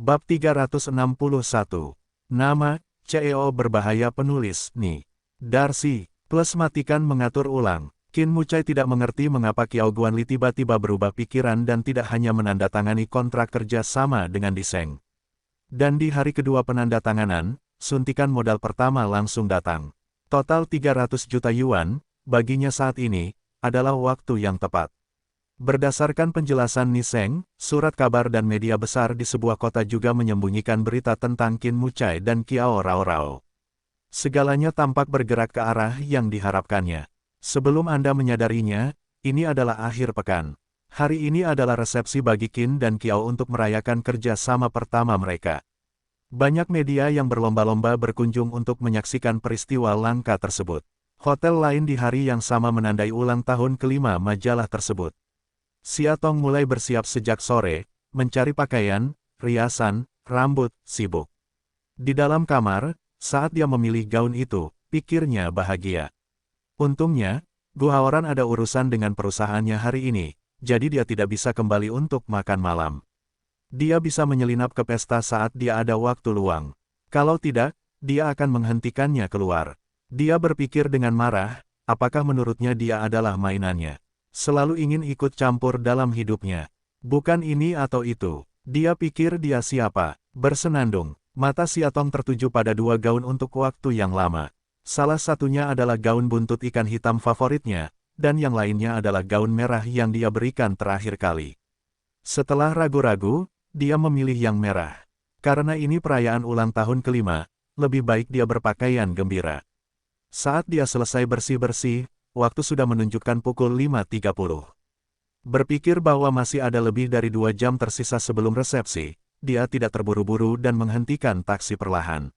Bab 361. Nama, CEO berbahaya penulis, Ni. Darcy, plus matikan mengatur ulang. Qin Mucai tidak mengerti mengapa Qiao Guanli tiba-tiba berubah pikiran dan tidak hanya menandatangani kontrak kerja sama dengan Diseng. Dan di hari kedua penandatanganan, suntikan modal pertama langsung datang. Total 300 juta yuan, baginya saat ini, adalah waktu yang tepat. Berdasarkan penjelasan Niseng, surat kabar dan media besar di sebuah kota juga menyembunyikan berita tentang Qin Mucai dan Qiao Rao. Segalanya tampak bergerak ke arah yang diharapkannya. Sebelum Anda menyadarinya, ini adalah akhir pekan. Hari ini adalah resepsi bagi Qin dan Qiao untuk merayakan kerja sama pertama mereka. Banyak media yang berlomba-lomba berkunjung untuk menyaksikan peristiwa langka tersebut. Hotel lain di hari yang sama menandai ulang tahun kelima majalah tersebut. Siatong mulai bersiap sejak sore, mencari pakaian, riasan, rambut, sibuk. Di dalam kamar, saat dia memilih gaun itu, pikirnya bahagia. Untungnya, Gu Haoran ada urusan dengan perusahaannya hari ini, jadi dia tidak bisa kembali untuk makan malam. Dia bisa menyelinap ke pesta saat dia ada waktu luang. Kalau tidak, dia akan menghentikannya keluar. Dia berpikir dengan marah, apakah menurutnya dia adalah mainannya. Selalu ingin ikut campur dalam hidupnya. Bukan ini atau itu. Dia pikir dia siapa. Bersenandung. Mata Siatong tertuju pada dua gaun untuk waktu yang lama. Salah satunya adalah gaun buntut ikan hitam favoritnya, dan yang lainnya adalah gaun merah yang dia berikan terakhir kali. Setelah ragu-ragu, dia memilih yang merah. Karena ini perayaan ulang tahun kelima, lebih baik dia berpakaian gembira. Saat dia selesai bersih-bersih, waktu sudah menunjukkan pukul 5.30. Berpikir bahwa masih ada lebih dari 2 jam tersisa sebelum resepsi, dia tidak terburu-buru dan menghentikan taksi perlahan.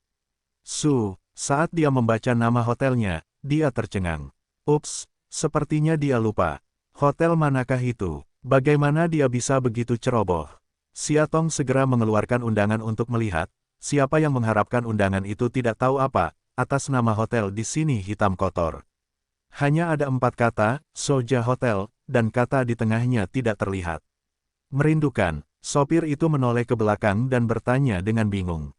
Saat dia membaca nama hotelnya, dia tercengang. Ups, sepertinya dia lupa. Hotel manakah itu? Bagaimana dia bisa begitu ceroboh? Siatong segera mengeluarkan undangan untuk melihat, siapa yang mengharapkan undangan itu tidak tahu apa, atas nama hotel di sini hitam kotor. Hanya ada 4 kata, Soja Hotel, dan kata di tengahnya tidak terlihat. Merindukan, sopir itu menoleh ke belakang dan bertanya dengan bingung.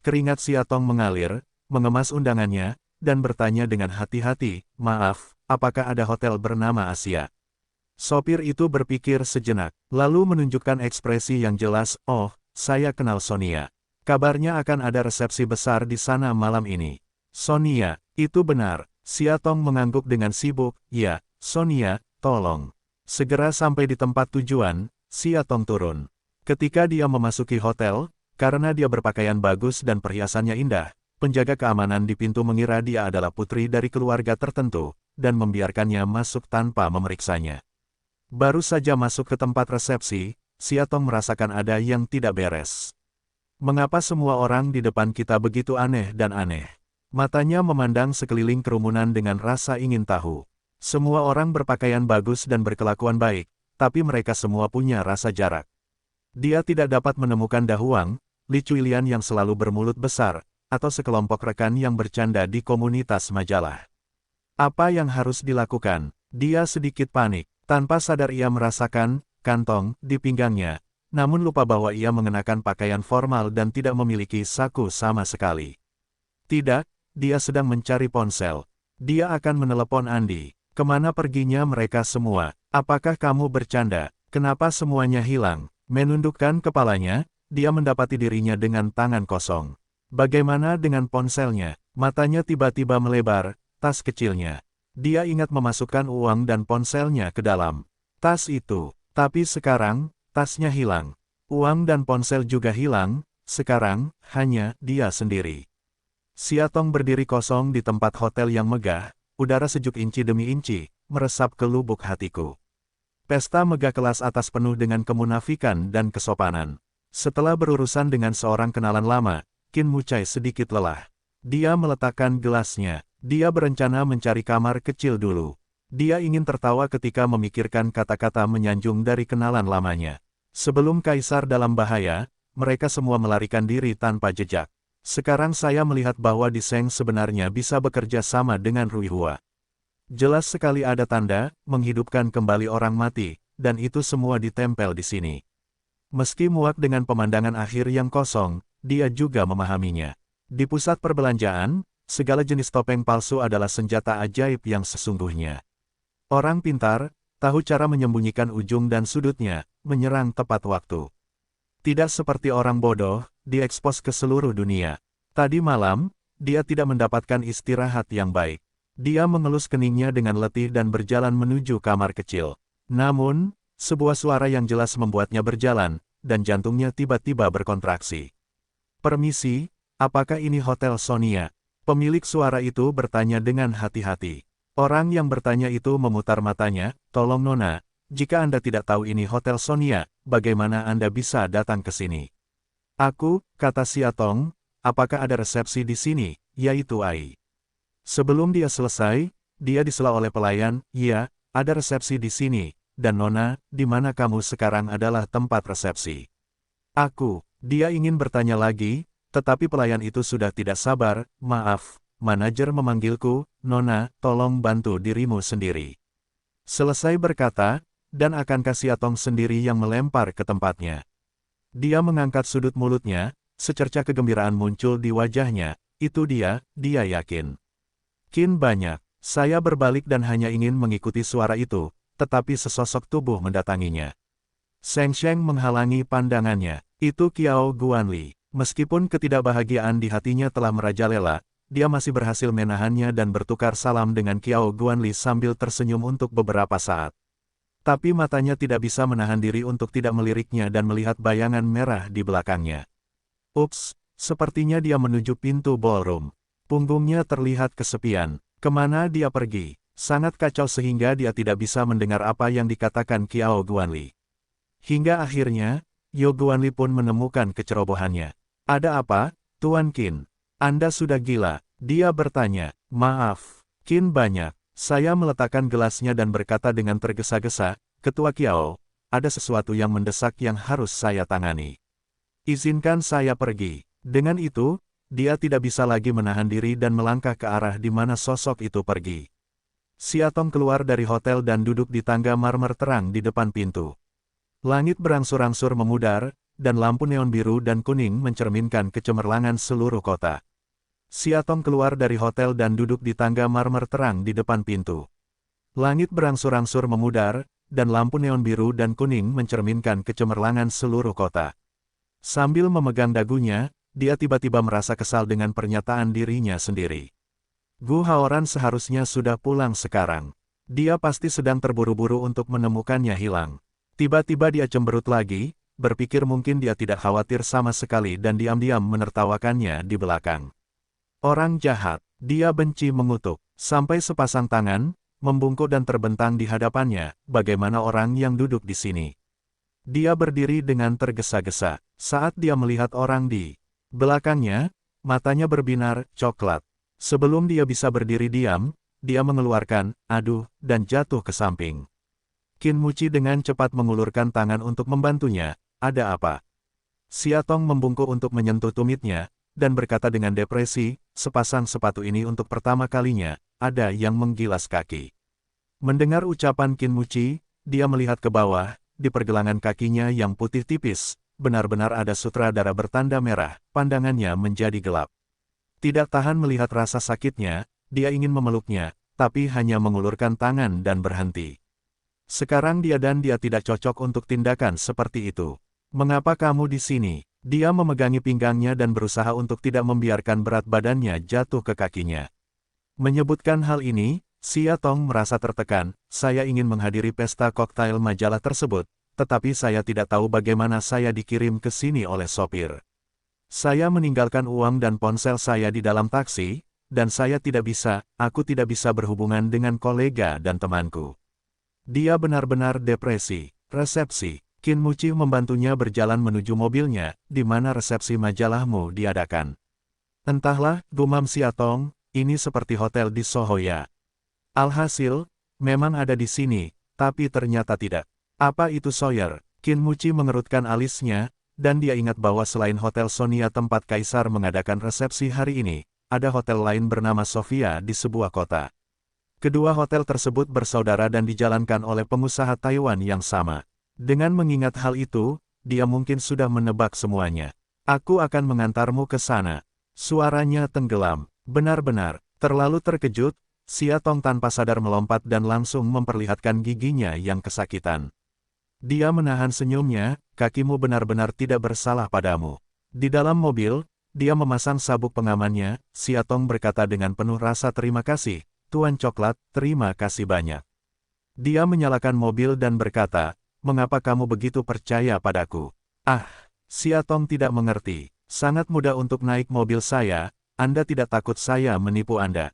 Keringat Siatong mengalir, mengemas undangannya, dan bertanya dengan hati-hati, maaf, apakah ada hotel bernama Asia? Sopir itu berpikir sejenak, lalu menunjukkan ekspresi yang jelas, oh, saya kenal Sonia. Kabarnya akan ada resepsi besar di sana malam ini. Sonia, itu benar. Siatong mengangguk dengan sibuk, ya, Sonia, tolong. Segera sampai di tempat tujuan, Siatong turun. Ketika dia memasuki hotel, karena dia berpakaian bagus dan perhiasannya indah, penjaga keamanan di pintu mengira dia adalah putri dari keluarga tertentu, dan membiarkannya masuk tanpa memeriksanya. Baru saja masuk ke tempat resepsi, Siatong merasakan ada yang tidak beres. Mengapa semua orang di depan kita begitu aneh dan aneh? Matanya memandang sekeliling kerumunan dengan rasa ingin tahu. Semua orang berpakaian bagus dan berkelakuan baik, tapi mereka semua punya rasa jarak. Dia tidak dapat menemukan Da Huang, Li Cuilian yang selalu bermulut besar, atau sekelompok rekan yang bercanda di komunitas majalah. Apa yang harus dilakukan? Dia sedikit panik. Tanpa sadar ia merasakan kantong di pinggangnya, namun lupa bahwa ia mengenakan pakaian formal dan tidak memiliki saku sama sekali. Tidak. Dia sedang mencari ponsel. Dia akan menelepon Andi. Kemana perginya mereka semua? Apakah kamu bercanda? Kenapa semuanya hilang? Menundukkan kepalanya, dia mendapati dirinya dengan tangan kosong. Bagaimana dengan ponselnya? Matanya tiba-tiba melebar, tas kecilnya. Dia ingat memasukkan uang dan ponselnya ke dalam tas itu. Tapi sekarang, tasnya hilang. Uang dan ponsel juga hilang, sekarang, hanya dia sendiri. Siatong berdiri kosong di tempat hotel yang megah, udara sejuk inci demi inci, meresap ke lubuk hatiku. Pesta megah kelas atas penuh dengan kemunafikan dan kesopanan. Setelah berurusan dengan seorang kenalan lama, Qin Mucai sedikit lelah. Dia meletakkan gelasnya. Dia berencana mencari kamar kecil dulu. Dia ingin tertawa ketika memikirkan kata-kata menyanjung dari kenalan lamanya. Sebelum kaisar dalam bahaya, mereka semua melarikan diri tanpa jejak. Sekarang saya melihat bahwa Diseng sebenarnya bisa bekerja sama dengan Rui Hua. Jelas sekali ada tanda, menghidupkan kembali orang mati, dan itu semua ditempel di sini. Meski muak dengan pemandangan akhir yang kosong, dia juga memahaminya. Di pusat perbelanjaan, segala jenis topeng palsu adalah senjata ajaib yang sesungguhnya. Orang pintar, tahu cara menyembunyikan ujung dan sudutnya, menyerang tepat waktu. Tidak seperti orang bodoh, diekspos ke seluruh dunia. Tadi malam, dia tidak mendapatkan istirahat yang baik. Dia mengelus keningnya dengan letih dan berjalan menuju kamar kecil. Namun, sebuah suara yang jelas membuatnya berjalan, dan jantungnya tiba-tiba berkontraksi. "Permisi, apakah ini Hotel Sonia?" Pemilik suara itu bertanya dengan hati-hati. Orang yang bertanya itu memutar matanya, "Tolong Nona, jika Anda tidak tahu ini Hotel Sonia, bagaimana Anda bisa datang ke sini?" "Aku," kata Siatong, "apakah ada resepsi di sini, yaitu Ai?" Sebelum dia selesai, dia disela oleh pelayan, "Iya, ada resepsi di sini, dan Nona, di mana kamu sekarang adalah tempat resepsi." "Aku," dia ingin bertanya lagi, tetapi pelayan itu sudah tidak sabar, "Maaf, manajer memanggilku, Nona, tolong bantu dirimu sendiri." Selesai berkata, dan akankah Siatong sendiri yang melempar ke tempatnya. Dia mengangkat sudut mulutnya, secerca kegembiraan muncul di wajahnya, "Itu dia yakin." "Kin banyak." Saya berbalik dan hanya ingin mengikuti suara itu, tetapi sesosok tubuh mendatanginya. Seng Sheng menghalangi pandangannya. Itu Qiao Guanli. Meskipun ketidakbahagiaan di hatinya telah merajalela, dia masih berhasil menahannya dan bertukar salam dengan Qiao Guanli sambil tersenyum untuk beberapa saat. Tapi matanya tidak bisa menahan diri untuk tidak meliriknya dan melihat bayangan merah di belakangnya. Ups, sepertinya dia menuju pintu ballroom. Punggungnya terlihat kesepian. Kemana dia pergi? Sangat kacau sehingga dia tidak bisa mendengar apa yang dikatakan Qiao Guanli. Hingga akhirnya, Yo Guanli pun menemukan kecerobohannya. "Ada apa, Tuan Qin? Anda sudah gila?" dia bertanya. "Maaf, Qin banyak." Saya meletakkan gelasnya dan berkata dengan tergesa-gesa, "Ketua Qiao, ada sesuatu yang mendesak yang harus saya tangani. Izinkan saya pergi." Dengan itu, dia tidak bisa lagi menahan diri dan melangkah ke arah di mana sosok itu pergi. Siatong keluar dari hotel dan duduk di tangga marmer terang di depan pintu. Langit berangsur-angsur memudar, dan lampu neon biru dan kuning mencerminkan kecemerlangan seluruh kota. Siatong keluar dari hotel dan duduk di tangga marmer terang di depan pintu. Langit berangsur-angsur memudar, dan lampu neon biru dan kuning mencerminkan kecemerlangan seluruh kota. Sambil memegang dagunya, dia tiba-tiba merasa kesal dengan pernyataan dirinya sendiri. Gu Haoran seharusnya sudah pulang sekarang. Dia pasti sedang terburu-buru untuk menemukannya hilang. Tiba-tiba dia cemberut lagi, berpikir mungkin dia tidak khawatir sama sekali dan diam-diam menertawakannya di belakang. Orang jahat, dia benci mengutuk, sampai sepasang tangan, membungkuk dan terbentang di hadapannya, bagaimana orang yang duduk di sini. Dia berdiri dengan tergesa-gesa, saat dia melihat orang di belakangnya, matanya berbinar, coklat. Sebelum dia bisa berdiri diam, dia mengeluarkan, "Aduh," dan jatuh ke samping. Qin Muci dengan cepat mengulurkan tangan untuk membantunya, "Ada apa?" Siatong membungkuk untuk menyentuh tumitnya, dan berkata dengan depresi, "Sepasang sepatu ini untuk pertama kalinya, ada yang menggilas kaki." Mendengar ucapan Qin Muci, dia melihat ke bawah, di pergelangan kakinya yang putih tipis, benar-benar ada sutradara bertanda merah, pandangannya menjadi gelap. Tidak tahan melihat rasa sakitnya, dia ingin memeluknya, tapi hanya mengulurkan tangan dan berhenti. Sekarang dia tidak cocok untuk tindakan seperti itu. "Mengapa kamu di sini?" Dia memegangi pinggangnya dan berusaha untuk tidak membiarkan berat badannya jatuh ke kakinya. Menyebutkan hal ini, Siatong merasa tertekan, "Saya ingin menghadiri pesta koktail majalah tersebut, tetapi saya tidak tahu bagaimana saya dikirim ke sini oleh sopir. Saya meninggalkan uang dan ponsel saya di dalam taksi, dan aku tidak bisa berhubungan dengan kolega dan temanku." Dia benar-benar depresi. Resepsi. Qin Muci membantunya berjalan menuju mobilnya, di mana resepsi majalahmu diadakan. "Entahlah," gumam Siatong, "ini seperti hotel di Sohoya. Alhasil, memang ada di sini, tapi ternyata tidak." "Apa itu Sawyer?" Qin Muci mengerutkan alisnya, dan dia ingat bahwa selain Hotel Sonia tempat Kaisar mengadakan resepsi hari ini, ada hotel lain bernama Sofia di sebuah kota. Kedua hotel tersebut bersaudara dan dijalankan oleh pengusaha Taiwan yang sama. Dengan mengingat hal itu, dia mungkin sudah menebak semuanya. Aku akan mengantarmu ke sana. Suaranya tenggelam. Benar-benar, terlalu terkejut, Siatong tanpa sadar melompat dan langsung memperlihatkan giginya yang kesakitan. Dia menahan senyumnya, kakimu benar-benar tidak bersalah padamu. Di dalam mobil, dia memasang sabuk pengamannya, Siatong berkata dengan penuh rasa terima kasih, Tuan Coklat, terima kasih banyak. Dia menyalakan mobil dan berkata, mengapa kamu begitu percaya padaku? Ah, Siatong tidak mengerti, sangat mudah untuk naik mobil saya, Anda tidak takut saya menipu Anda.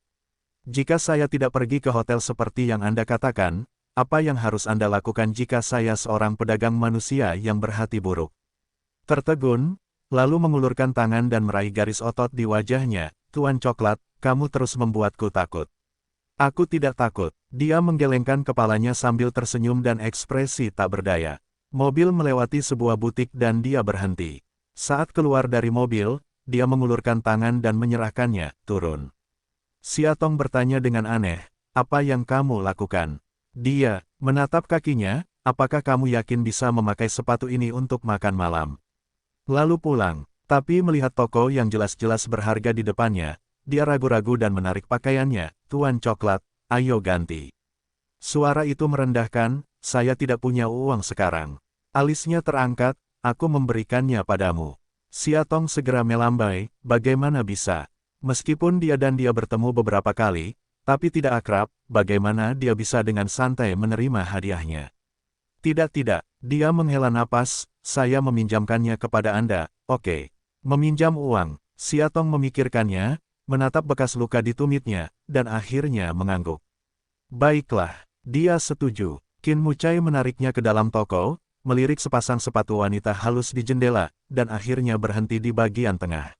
Jika saya tidak pergi ke hotel seperti yang Anda katakan, apa yang harus Anda lakukan jika saya seorang pedagang manusia yang berhati buruk? Tertegun, lalu mengulurkan tangan dan meraih garis otot di wajahnya, Tuan Coklat, kamu terus membuatku takut. Aku tidak takut. Dia menggelengkan kepalanya sambil tersenyum dan ekspresi tak berdaya. Mobil melewati sebuah butik dan dia berhenti. Saat keluar dari mobil, dia mengulurkan tangan dan menyerahkannya, turun. Siatong bertanya dengan aneh, apa yang kamu lakukan? Dia menatap kakinya, apakah kamu yakin bisa memakai sepatu ini untuk makan malam? Lalu pulang, tapi melihat toko yang jelas-jelas berharga di depannya, dia ragu-ragu dan menarik pakaiannya, Tuan Coklat, ayo ganti. Suara itu merendahkan, saya tidak punya uang sekarang. Alisnya terangkat, aku memberikannya padamu. Siatong segera melambai, bagaimana bisa? Meskipun dia bertemu beberapa kali, tapi tidak akrab, bagaimana dia bisa dengan santai menerima hadiahnya? Tidak, dia menghela napas, saya meminjamkannya kepada Anda, oke. Meminjam uang, Siatong memikirkannya, menatap bekas luka di tumitnya, dan akhirnya mengangguk. Baiklah, dia setuju. Qin Mucai menariknya ke dalam toko, melirik sepasang sepatu wanita halus di jendela, dan akhirnya berhenti di bagian tengah.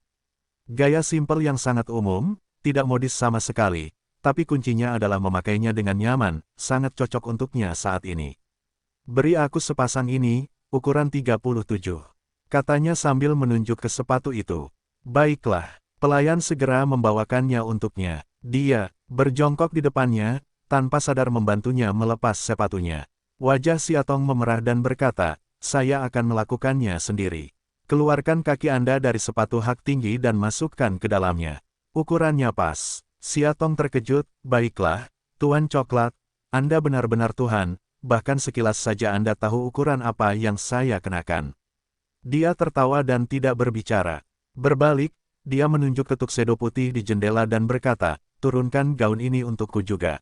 Gaya simpel yang sangat umum, tidak modis sama sekali, tapi kuncinya adalah memakainya dengan nyaman, sangat cocok untuknya saat ini. Beri aku sepasang ini, ukuran 37. Katanya sambil menunjuk ke sepatu itu. Baiklah, pelayan segera membawakannya untuknya. Dia berjongkok di depannya, tanpa sadar membantunya melepas sepatunya. Wajah Siatong memerah dan berkata, saya akan melakukannya sendiri. Keluarkan kaki Anda dari sepatu hak tinggi dan masukkan ke dalamnya. Ukurannya pas. Siatong terkejut, baiklah, Tuan Coklat, Anda benar-benar Tuhan, bahkan sekilas saja Anda tahu ukuran apa yang saya kenakan. Dia tertawa dan tidak berbicara. Berbalik, dia menunjuk ke tuxedo putih di jendela dan berkata, turunkan gaun ini untukku juga.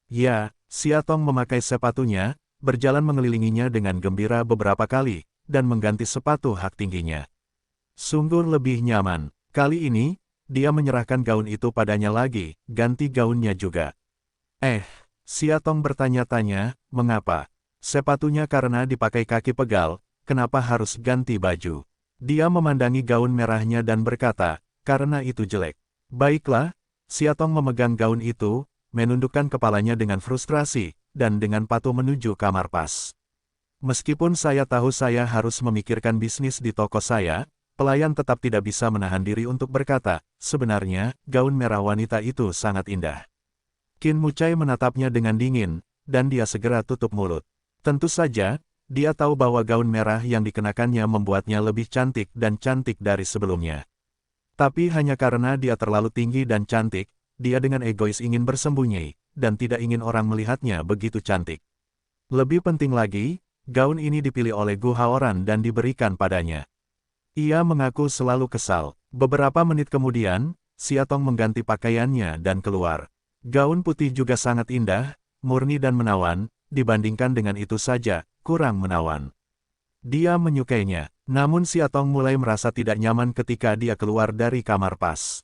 Ya, Siatong memakai sepatunya, berjalan mengelilinginya dengan gembira beberapa kali, dan mengganti sepatu hak tingginya. Sungguh lebih nyaman. Kali ini, dia menyerahkan gaun itu padanya lagi, ganti gaunnya juga. Siatong bertanya-tanya, mengapa? Sepatunya karena dipakai kaki pegal, kenapa harus ganti baju? Dia memandangi gaun merahnya dan berkata, karena itu jelek. Baiklah, Siatong memegang gaun itu, menundukkan kepalanya dengan frustrasi, dan dengan patuh menuju kamar pas. Meskipun saya tahu saya harus memikirkan bisnis di toko saya, pelayan tetap tidak bisa menahan diri untuk berkata, sebenarnya, gaun merah wanita itu sangat indah. Qin Mucai menatapnya dengan dingin, dan dia segera tutup mulut. Tentu saja, dia tahu bahwa gaun merah yang dikenakannya membuatnya lebih cantik dan cantik dari sebelumnya. Tapi hanya karena dia terlalu tinggi dan cantik, dia dengan egois ingin bersembunyi, dan tidak ingin orang melihatnya begitu cantik. Lebih penting lagi, gaun ini dipilih oleh Gu Haoran dan diberikan padanya. Ia mengaku selalu kesal. Beberapa menit kemudian, Siatong mengganti pakaiannya dan keluar. Gaun putih juga sangat indah, murni dan menawan, dibandingkan dengan itu saja, kurang menawan. Dia menyukainya, namun Siatong mulai merasa tidak nyaman ketika dia keluar dari kamar pas.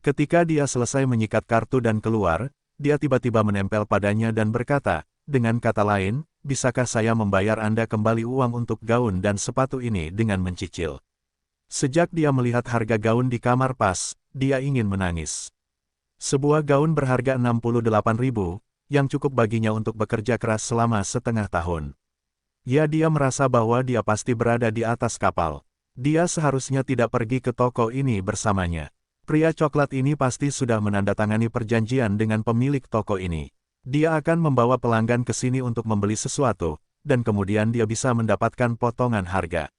Ketika dia selesai menyikat kartu dan keluar, dia tiba-tiba menempel padanya dan berkata, dengan kata lain, bisakah saya membayar Anda kembali uang untuk gaun dan sepatu ini dengan mencicil? Sejak dia melihat harga gaun di kamar pas, dia ingin menangis. Sebuah gaun berharga 68.000, yang cukup baginya untuk bekerja keras selama setengah tahun. Ya, dia merasa bahwa dia pasti berada di atas kapal. Dia seharusnya tidak pergi ke toko ini bersamanya. Pria coklat ini pasti sudah menandatangani perjanjian dengan pemilik toko ini. Dia akan membawa pelanggan ke sini untuk membeli sesuatu, dan kemudian dia bisa mendapatkan potongan harga.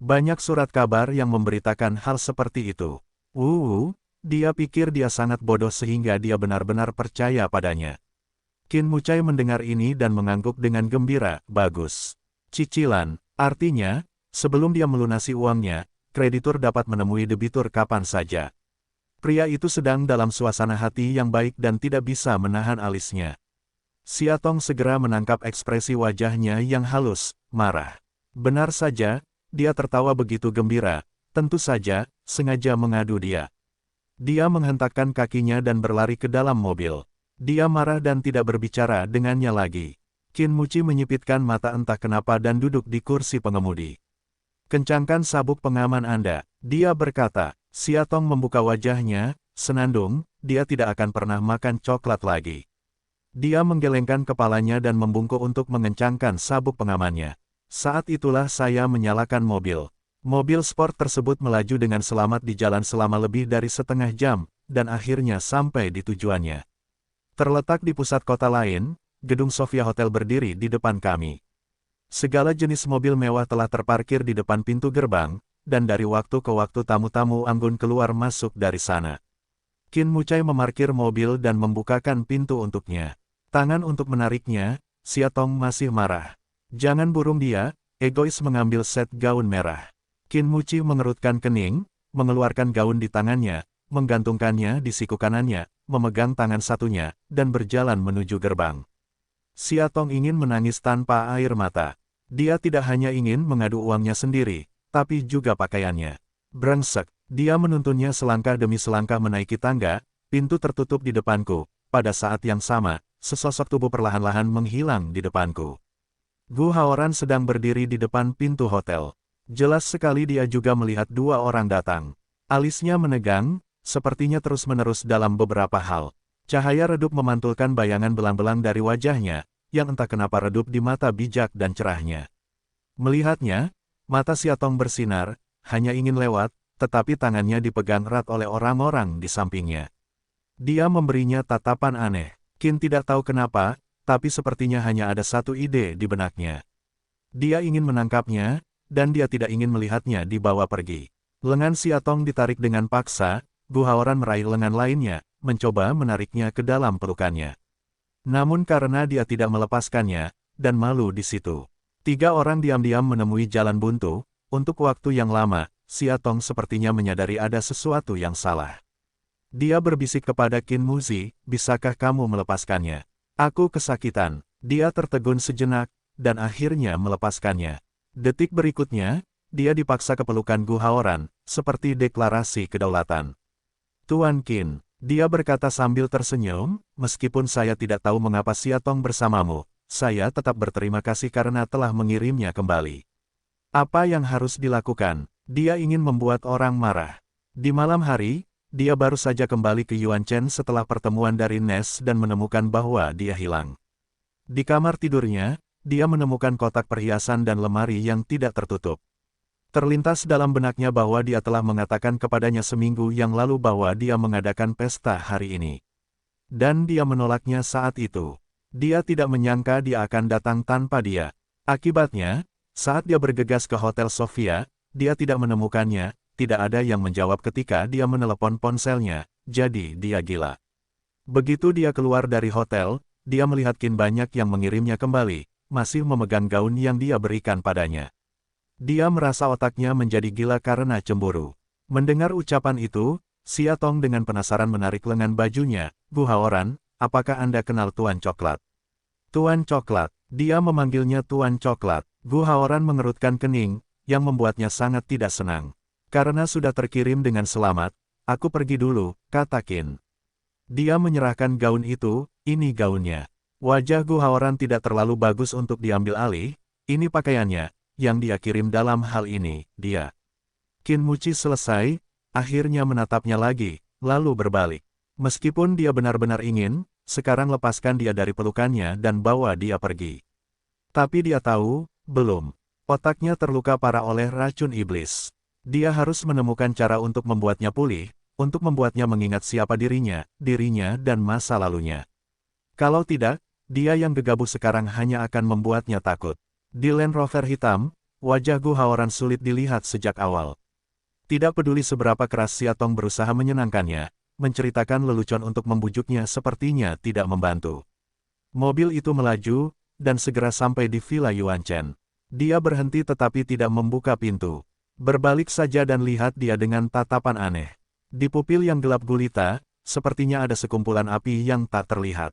Banyak surat kabar yang memberitakan hal seperti itu. Dia pikir dia sangat bodoh sehingga dia benar-benar percaya padanya. Qin Mucai mendengar ini dan mengangguk dengan gembira. Bagus. Cicilan, artinya, sebelum dia melunasi uangnya, kreditur dapat menemui debitur kapan saja. Pria itu sedang dalam suasana hati yang baik dan tidak bisa menahan alisnya. Xia Tong segera menangkap ekspresi wajahnya yang halus, marah. Benar saja, dia tertawa begitu gembira, tentu saja, sengaja mengadu dia. Dia menghentakkan kakinya dan berlari ke dalam mobil. Dia marah dan tidak berbicara dengannya lagi. Qin Muci menyipitkan mata entah kenapa dan duduk di kursi pengemudi. Kencangkan sabuk pengaman Anda, dia berkata. Xia Tong membuka wajahnya, senandung, dia tidak akan pernah makan coklat lagi. Dia menggelengkan kepalanya dan membungkuk untuk mengencangkan sabuk pengamannya. Saat itulah saya menyalakan mobil. Mobil sport tersebut melaju dengan selamat di jalan selama lebih dari setengah jam, dan akhirnya sampai di tujuannya. Terletak di pusat kota lain, gedung Sofia Hotel berdiri di depan kami. Segala jenis mobil mewah telah terparkir di depan pintu gerbang, dan dari waktu ke waktu tamu-tamu anggun keluar masuk dari sana. Qin Mucai memarkir mobil dan membukakan pintu untuknya. Tangan untuk menariknya, Xia Tong masih marah. Jangan burung dia, egois mengambil set gaun merah. Qin Muci mengerutkan kening, mengeluarkan gaun di tangannya, menggantungkannya di siku kanannya, memegang tangan satunya, dan berjalan menuju gerbang. Xia Tong ingin menangis tanpa air mata. Dia tidak hanya ingin mengadu uangnya sendiri, tapi juga pakaiannya. Brengsek, dia menuntunnya selangkah demi selangkah menaiki tangga, pintu tertutup di depanku. Pada saat yang sama, sesosok tubuh perlahan-lahan menghilang di depanku. Gu Haoran sedang berdiri di depan pintu hotel. Jelas sekali dia juga melihat dua orang datang. Alisnya menegang, sepertinya terus-menerus dalam beberapa hal. Cahaya redup memantulkan bayangan belang-belang dari wajahnya, yang entah kenapa redup di mata bijak dan cerahnya. Melihatnya, mata Xia Tong bersinar, hanya ingin lewat, tetapi tangannya dipegang erat oleh orang-orang di sampingnya. Dia memberinya tatapan aneh. Qin tidak tahu kenapa, tapi sepertinya hanya ada satu ide di benaknya. Dia ingin menangkapnya, dan dia tidak ingin melihatnya dibawa pergi. Lengan Xia Tong ditarik dengan paksa, Gu Haoran meraih lengan lainnya, mencoba menariknya ke dalam pelukannya. Namun karena dia tidak melepaskannya, dan malu di situ. Tiga orang diam-diam menemui jalan buntu. Untuk waktu yang lama, Xia Tong sepertinya menyadari ada sesuatu yang salah. Dia berbisik kepada Qin Muci, bisakah kamu melepaskannya? Aku kesakitan. Dia tertegun sejenak, dan akhirnya melepaskannya. Detik berikutnya, dia dipaksa ke pelukan Gu Haoran, seperti deklarasi kedaulatan. Tuan Qin, dia berkata sambil tersenyum, meskipun saya tidak tahu mengapa Xia Tong bersamamu, saya tetap berterima kasih karena telah mengirimnya kembali. Apa yang harus dilakukan? Dia ingin membuat orang marah. Di malam hari, dia baru saja kembali ke Yuan Chen setelah pertemuan dari Nes dan menemukan bahwa dia hilang. Di kamar tidurnya, dia menemukan kotak perhiasan dan lemari yang tidak tertutup. Terlintas dalam benaknya bahwa dia telah mengatakan kepadanya seminggu yang lalu bahwa dia mengadakan pesta hari ini. Dan dia menolaknya saat itu. Dia tidak menyangka dia akan datang tanpa dia. Akibatnya, saat dia bergegas ke Hotel Sofia, dia tidak menemukannya, tidak ada yang menjawab ketika dia menelepon ponselnya, jadi dia gila. Begitu dia keluar dari hotel, dia melihat Qin banyak yang mengirimnya kembali, masih memegang gaun yang dia berikan padanya. Dia merasa otaknya menjadi gila karena cemburu. Mendengar ucapan itu, Xia Tong dengan penasaran menarik lengan bajunya. Gu Haoran, apakah Anda kenal Tuan Coklat? Tuan Coklat, dia memanggilnya Tuan Coklat. Gu Haoran mengerutkan kening, yang membuatnya sangat tidak senang. Karena sudah terkirim dengan selamat, aku pergi dulu, kata Qin. Dia menyerahkan gaun itu, ini gaunnya. Wajah Gu Haoran tidak terlalu bagus untuk diambil alih, ini pakaiannya, yang dia kirim dalam hal ini, dia. Qin Muci selesai, akhirnya menatapnya lagi, lalu berbalik. Meskipun dia benar-benar ingin, sekarang lepaskan dia dari pelukannya dan bawa dia pergi. Tapi dia tahu, belum. Otaknya terluka parah oleh racun iblis. Dia harus menemukan cara untuk membuatnya pulih, untuk membuatnya mengingat siapa dirinya dan masa lalunya. Kalau tidak, dia yang gegabah sekarang hanya akan membuatnya takut. Di Land Rover hitam, wajah Gu Haoran sulit dilihat sejak awal. Tidak peduli seberapa keras Siatong berusaha menyenangkannya, menceritakan lelucon untuk membujuknya sepertinya tidak membantu. Mobil itu melaju, dan segera sampai di Villa Yuan Chen. Dia berhenti tetapi tidak membuka pintu. Berbalik saja dan lihat dia dengan tatapan aneh. Di pupil yang gelap gulita, sepertinya ada sekumpulan api yang tak terlihat.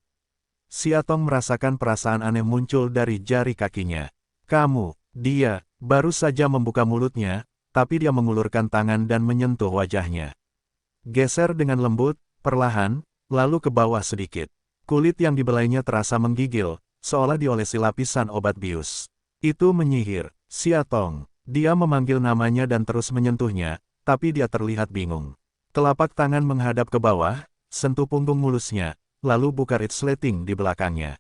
Siatong merasakan perasaan aneh muncul dari jari kakinya. Kamu, dia, baru saja membuka mulutnya, tapi dia mengulurkan tangan dan menyentuh wajahnya. Geser dengan lembut, perlahan, lalu ke bawah sedikit. Kulit yang dibelainya terasa menggigil, seolah diolesi lapisan obat bius. Itu menyihir, Siatong. Dia memanggil namanya dan terus menyentuhnya, tapi dia terlihat bingung. Telapak tangan menghadap ke bawah, sentuh punggung mulusnya, lalu buka resleting di belakangnya.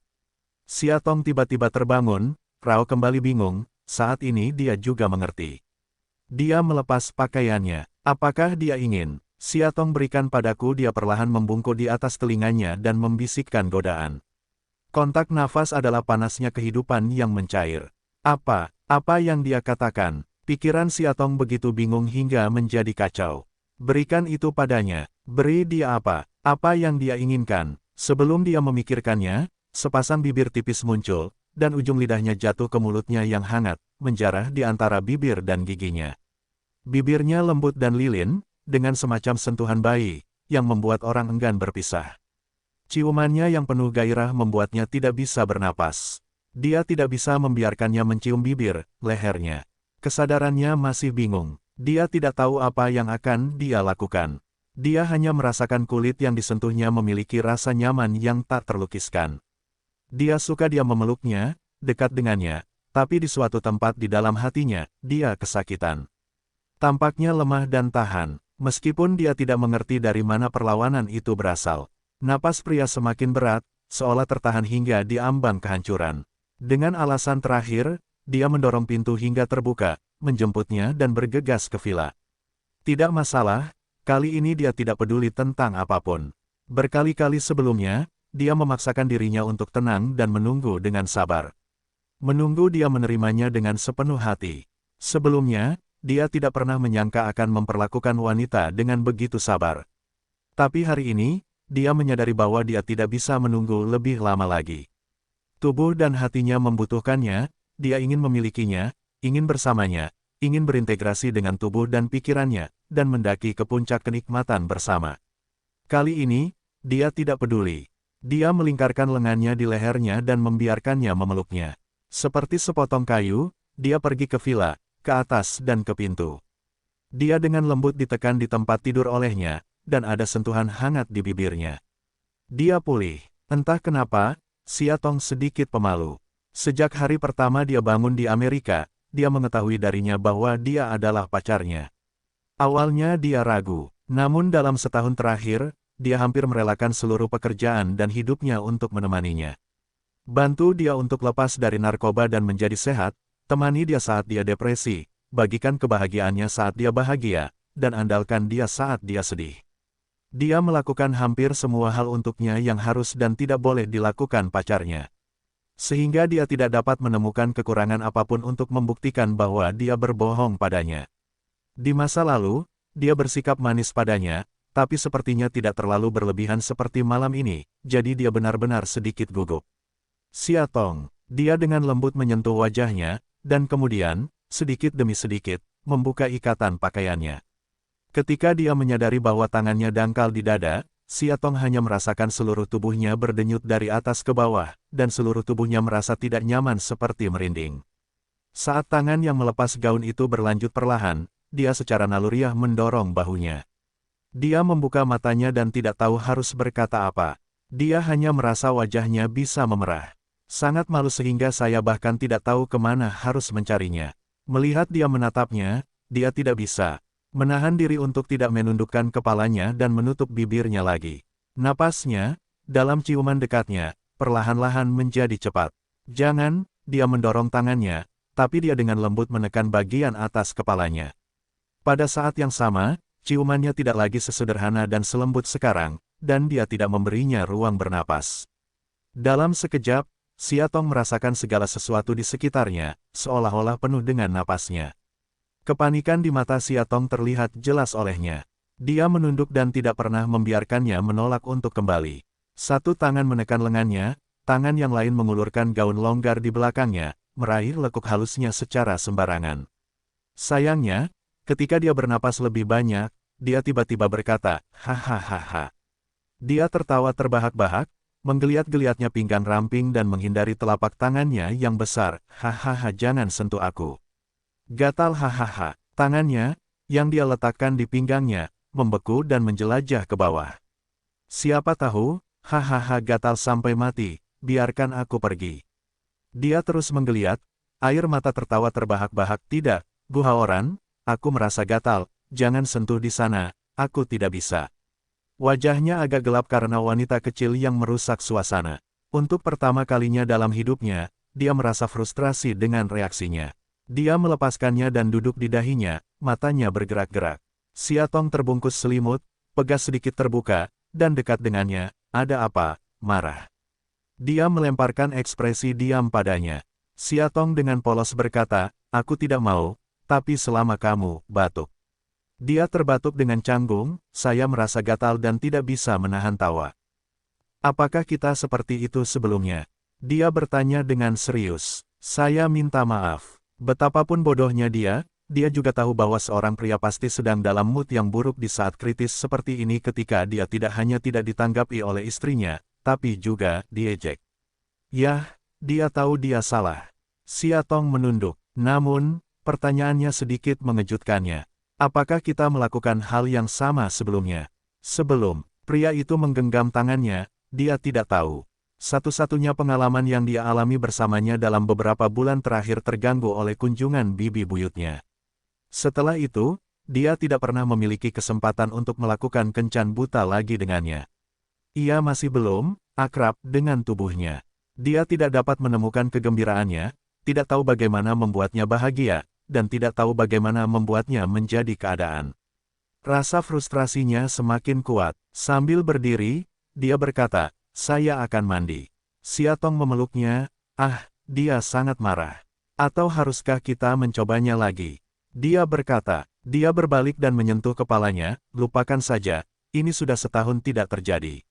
Siatong tiba-tiba terbangun, Rao kembali bingung, saat ini dia juga mengerti. Dia melepas pakaiannya. Apakah dia ingin? Siatong berikan padaku. Dia perlahan membungkuk di atas telinganya dan membisikkan godaan. Kontak nafas adalah panasnya kehidupan yang mencair. Apa yang dia katakan? Pikiran Siatong begitu bingung hingga menjadi kacau. Berikan itu padanya. Beri dia apa yang dia inginkan. Sebelum dia memikirkannya, sepasang bibir tipis muncul, dan ujung lidahnya jatuh ke mulutnya yang hangat, menjarah di antara bibir dan giginya. Bibirnya lembut dan lilin, dengan semacam sentuhan bayi, yang membuat orang enggan berpisah. Ciumannya yang penuh gairah membuatnya tidak bisa bernapas. Dia tidak bisa membiarkannya mencium bibir, lehernya. Kesadarannya masih bingung. Dia tidak tahu apa yang akan dia lakukan. Dia hanya merasakan kulit yang disentuhnya memiliki rasa nyaman yang tak terlukiskan. Dia suka dia memeluknya, dekat dengannya, tapi di suatu tempat di dalam hatinya, dia kesakitan. Tampaknya lemah dan tahan, meskipun dia tidak mengerti dari mana perlawanan itu berasal. Napas pria semakin berat, seolah tertahan hingga di ambang kehancuran. Dengan alasan terakhir, dia mendorong pintu hingga terbuka, menjemputnya dan bergegas ke villa. Tidak masalah, kali ini dia tidak peduli tentang apapun. Berkali-kali sebelumnya, dia memaksakan dirinya untuk tenang dan menunggu dengan sabar. Menunggu dia menerimanya dengan sepenuh hati. Sebelumnya, dia tidak pernah menyangka akan memperlakukan wanita dengan begitu sabar. Tapi hari ini, dia menyadari bahwa dia tidak bisa menunggu lebih lama lagi. Tubuh dan hatinya membutuhkannya, dia ingin memilikinya, ingin bersamanya, ingin berintegrasi dengan tubuh dan pikirannya, dan mendaki ke puncak kenikmatan bersama. Kali ini, dia tidak peduli. Dia melingkarkan lengannya di lehernya dan membiarkannya memeluknya. Seperti sepotong kayu, dia pergi ke villa, ke atas dan ke pintu. Dia dengan lembut ditekan di tempat tidur olehnya, dan ada sentuhan hangat di bibirnya. Dia pulih. Entah kenapa, Siatong sedikit pemalu. Sejak hari pertama dia bangun di Amerika, dia mengetahui darinya bahwa dia adalah pacarnya. Awalnya dia ragu, namun dalam setahun terakhir, dia hampir merelakan seluruh pekerjaan dan hidupnya untuk menemaninya. Bantu dia untuk lepas dari narkoba dan menjadi sehat, temani dia saat dia depresi, bagikan kebahagiaannya saat dia bahagia, dan andalkan dia saat dia sedih. Dia melakukan hampir semua hal untuknya yang harus dan tidak boleh dilakukan pacarnya. Sehingga dia tidak dapat menemukan kekurangan apapun untuk membuktikan bahwa dia berbohong padanya. Di masa lalu, dia bersikap manis padanya, tapi sepertinya tidak terlalu berlebihan seperti malam ini, jadi dia benar-benar sedikit gugup. Siatong, dia dengan lembut menyentuh wajahnya, dan kemudian, sedikit demi sedikit, membuka ikatan pakaiannya. Ketika dia menyadari bahwa tangannya dangkal di dada, Siatong hanya merasakan seluruh tubuhnya berdenyut dari atas ke bawah, dan seluruh tubuhnya merasa tidak nyaman seperti merinding. Saat tangan yang melepas gaun itu berlanjut perlahan, dia secara naluriah mendorong bahunya. Dia membuka matanya dan tidak tahu harus berkata apa. Dia hanya merasa wajahnya bisa memerah. Sangat malu sehingga saya bahkan tidak tahu kemana harus mencarinya. Melihat dia menatapnya, dia tidak bisa menahan diri untuk tidak menundukkan kepalanya dan menutup bibirnya lagi. Napasnya, dalam ciuman dekatnya, perlahan-lahan menjadi cepat. Jangan, dia mendorong tangannya, tapi dia dengan lembut menekan bagian atas kepalanya. Pada saat yang sama, ciumannya tidak lagi sesederhana dan selembut sekarang, dan dia tidak memberinya ruang bernapas. Dalam sekejap, Xia Tong merasakan segala sesuatu di sekitarnya, seolah-olah penuh dengan napasnya. Kepanikan di mata Xia Tong terlihat jelas olehnya. Dia menunduk dan tidak pernah membiarkannya menolak untuk kembali. Satu tangan menekan lengannya, tangan yang lain mengulurkan gaun longgar di belakangnya, meraih lekuk halusnya secara sembarangan. Sayangnya, ketika dia bernapas lebih banyak, dia tiba-tiba berkata, hahaha. Dia tertawa terbahak-bahak, menggeliat-geliatnya pinggang ramping dan menghindari telapak tangannya yang besar. Hahaha, jangan sentuh aku. Gatal, hahaha. Tangannya, yang dia letakkan di pinggangnya, membeku dan menjelajah ke bawah. Siapa tahu, hahaha, gatal sampai mati, biarkan aku pergi. Dia terus menggeliat, air mata tertawa terbahak-bahak. Tidak, Gu Haoran, aku merasa gatal, jangan sentuh di sana, aku tidak bisa. Wajahnya agak gelap karena wanita kecil yang merusak suasana. Untuk pertama kalinya dalam hidupnya, dia merasa frustrasi dengan reaksinya. Dia melepaskannya dan duduk di dahinya, matanya bergerak-gerak. Xia Tong terbungkus selimut, pegas sedikit terbuka, dan dekat dengannya. Ada apa? Marah. Dia melemparkan ekspresi diam padanya. Xia Tong dengan polos berkata, aku tidak mau, tapi selama kamu batuk. Dia terbatuk dengan canggung, saya merasa gatal dan tidak bisa menahan tawa. Apakah kita seperti itu sebelumnya? Dia bertanya dengan serius. Saya minta maaf. Betapapun bodohnya dia juga tahu bahwa seorang pria pasti sedang dalam mood yang buruk di saat kritis seperti ini ketika dia tidak hanya tidak ditanggapi oleh istrinya, tapi juga diejek. Yah, dia tahu dia salah. Xia Tong menunduk. Namun, pertanyaannya sedikit mengejutkannya. Apakah kita melakukan hal yang sama sebelumnya? Sebelum, pria itu menggenggam tangannya, dia tidak tahu. Satu-satunya pengalaman yang dia alami bersamanya dalam beberapa bulan terakhir terganggu oleh kunjungan bibi buyutnya. Setelah itu, dia tidak pernah memiliki kesempatan untuk melakukan kencan buta lagi dengannya. Ia masih belum akrab dengan tubuhnya. Dia tidak dapat menemukan kegembiraannya, tidak tahu bagaimana membuatnya bahagia, dan tidak tahu bagaimana membuatnya menjadi keadaan. Rasa frustrasinya semakin kuat. Sambil berdiri, dia berkata, saya akan mandi. Xia Tong memeluknya, dia sangat marah. Atau haruskah kita mencobanya lagi? Dia berkata, dia berbalik dan menyentuh kepalanya, lupakan saja, ini sudah setahun tidak terjadi.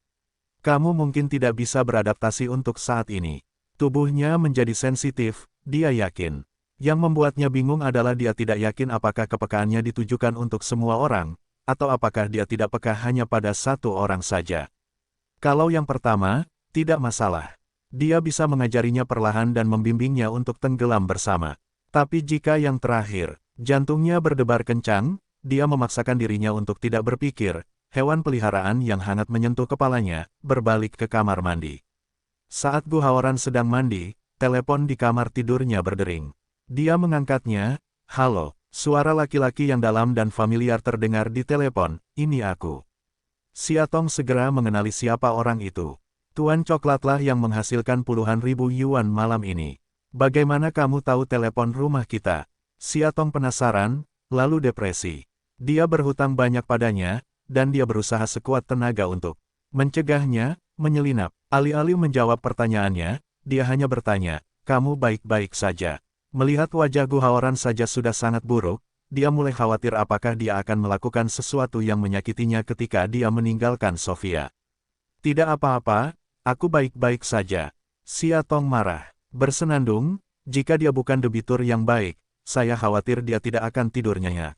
Kamu mungkin tidak bisa beradaptasi untuk saat ini. Tubuhnya menjadi sensitif, dia yakin. Yang membuatnya bingung adalah dia tidak yakin apakah kepekaannya ditujukan untuk semua orang, atau apakah dia tidak peka hanya pada satu orang saja. Kalau yang pertama, tidak masalah. Dia bisa mengajarinya perlahan dan membimbingnya untuk tenggelam bersama. Tapi jika yang terakhir, jantungnya berdebar kencang, dia memaksakan dirinya untuk tidak berpikir, hewan peliharaan yang hangat menyentuh kepalanya, berbalik ke kamar mandi. Saat Gu Haoran sedang mandi, telepon di kamar tidurnya berdering. Dia mengangkatnya, halo, suara laki-laki yang dalam dan familiar terdengar di telepon, ini aku. Xia Tong segera mengenali siapa orang itu. Tuan Coklatlah yang menghasilkan puluhan ribu yuan malam ini. Bagaimana kamu tahu telepon rumah kita? Xia Tong penasaran, lalu depresi. Dia berhutang banyak padanya, dan dia berusaha sekuat tenaga untuk mencegahnya, menyelinap. Alih-alih menjawab pertanyaannya, dia hanya bertanya, kamu baik-baik saja. Melihat wajah Gu Haoran saja sudah sangat buruk, dia mulai khawatir apakah dia akan melakukan sesuatu yang menyakitinya ketika dia meninggalkan Sofia. Tidak apa-apa, aku baik-baik saja. Xia Tong marah. Bersenandung, jika dia bukan debitur yang baik, saya khawatir dia tidak akan tidur nyenyak.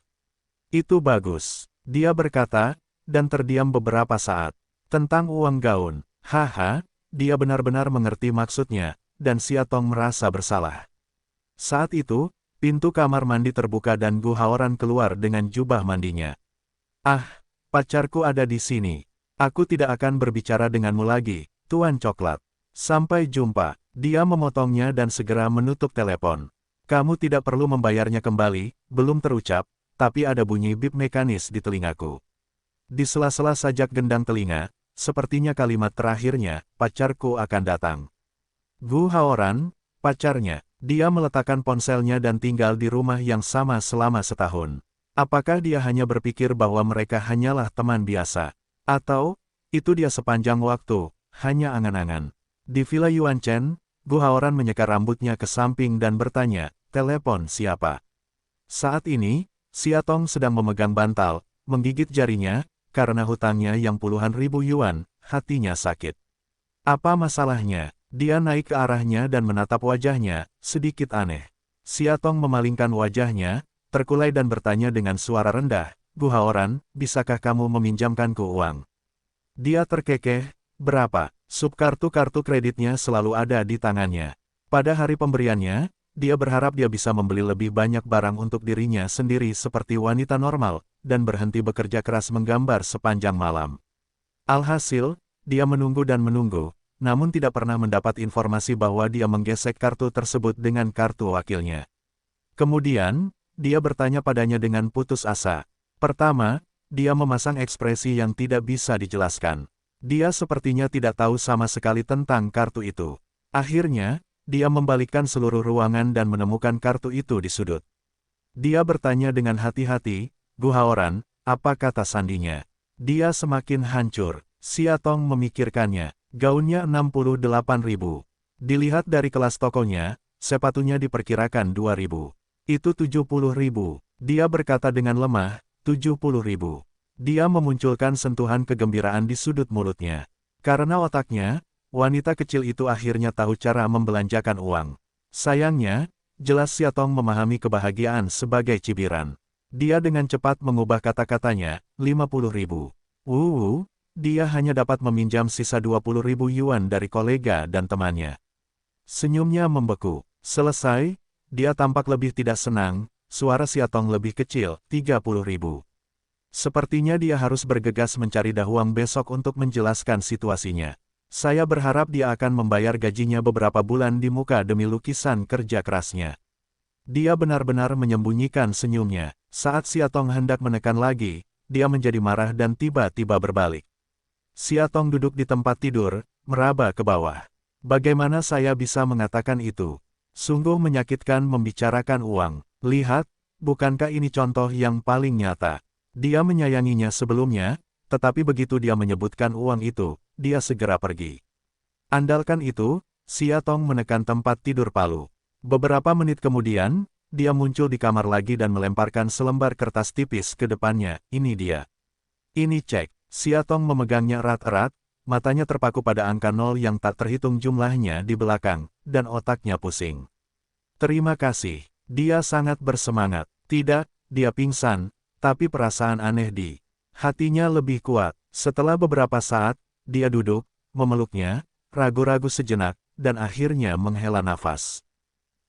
Itu bagus. Dia berkata, dan terdiam beberapa saat. Tentang uang gaun. Haha, dia benar-benar mengerti maksudnya, dan Xia Tong merasa bersalah. Saat itu, pintu kamar mandi terbuka dan Gu Haoran keluar dengan jubah mandinya. Pacarku ada di sini. Aku tidak akan berbicara denganmu lagi, Tuan Coklat. Sampai jumpa. Dia memotongnya dan segera menutup telepon. Kamu tidak perlu membayarnya kembali, belum terucap, tapi ada bunyi bip mekanis di telingaku. Di sela-sela sajak gendang telinga, sepertinya kalimat terakhirnya, pacarku akan datang. Gu Haoran, pacarnya. Dia meletakkan ponselnya dan tinggal di rumah yang sama selama setahun. Apakah dia hanya berpikir bahwa mereka hanyalah teman biasa? Atau, itu dia sepanjang waktu, hanya angan-angan. Di Villa Yuan Chen, Gu Haoran menyeka rambutnya ke samping dan bertanya, telepon siapa? Saat ini, Siatong sedang memegang bantal, menggigit jarinya, karena hutangnya yang puluhan ribu yuan, hatinya sakit. Apa masalahnya? Dia naik ke arahnya dan menatap wajahnya, sedikit aneh. Siatong memalingkan wajahnya, terkulai dan bertanya dengan suara rendah, Gu Haoran, bisakah kamu meminjamkanku uang? Dia terkekeh, berapa? Subkartu-kartu kreditnya selalu ada di tangannya. Pada hari pemberiannya, dia berharap dia bisa membeli lebih banyak barang untuk dirinya sendiri seperti wanita normal, dan berhenti bekerja keras menggambar sepanjang malam. Alhasil, dia menunggu dan menunggu, namun tidak pernah mendapat informasi bahwa dia menggesek kartu tersebut dengan kartu wakilnya. Kemudian, dia bertanya padanya dengan putus asa. Pertama, dia memasang ekspresi yang tidak bisa dijelaskan. Dia sepertinya tidak tahu sama sekali tentang kartu itu. Akhirnya, dia membalikkan seluruh ruangan dan menemukan kartu itu di sudut. Dia bertanya dengan hati-hati, Gu Haoran, apa kata sandinya? Dia semakin hancur. Siatong memikirkannya. Gaunnya 68.000. Dilihat dari kelas tokonya, sepatunya diperkirakan 2.000. Itu 70.000. Dia berkata dengan lemah, 70.000. Dia memunculkan sentuhan kegembiraan di sudut mulutnya. Karena otaknya, wanita kecil itu akhirnya tahu cara membelanjakan uang. Sayangnya, jelas Siatong memahami kebahagiaan sebagai cibiran. Dia dengan cepat mengubah kata-katanya, 50.000. Dia hanya dapat meminjam sisa 20.000 yuan dari kolega dan temannya. Senyumnya membeku. Selesai, dia tampak lebih tidak senang, suara Siatong lebih kecil, 30.000. Sepertinya dia harus bergegas mencari dahuang besok untuk menjelaskan situasinya. Saya berharap dia akan membayar gajinya beberapa bulan di muka demi lukisan kerja kerasnya. Dia benar-benar menyembunyikan senyumnya. Saat Siatong hendak menekan lagi, dia menjadi marah dan tiba-tiba berbalik. Siatong duduk di tempat tidur, meraba ke bawah. Bagaimana saya bisa mengatakan itu? Sungguh menyakitkan membicarakan uang. Lihat, bukankah ini contoh yang paling nyata? Dia menyayanginya sebelumnya, tetapi begitu dia menyebutkan uang itu, dia segera pergi. Andalkan itu, Siatong menekan tempat tidur Palu. Beberapa menit kemudian, dia muncul di kamar lagi dan melemparkan selembar kertas tipis ke depannya. Ini dia. Ini cek. Siatong memegangnya erat-erat, matanya terpaku pada angka 0 yang tak terhitung jumlahnya di belakang, dan otaknya pusing. Terima kasih. Dia sangat bersemangat. Tidak, dia pingsan, tapi perasaan aneh di hatinya lebih kuat. Setelah beberapa saat, dia duduk, memeluknya, ragu-ragu sejenak, dan akhirnya menghela nafas.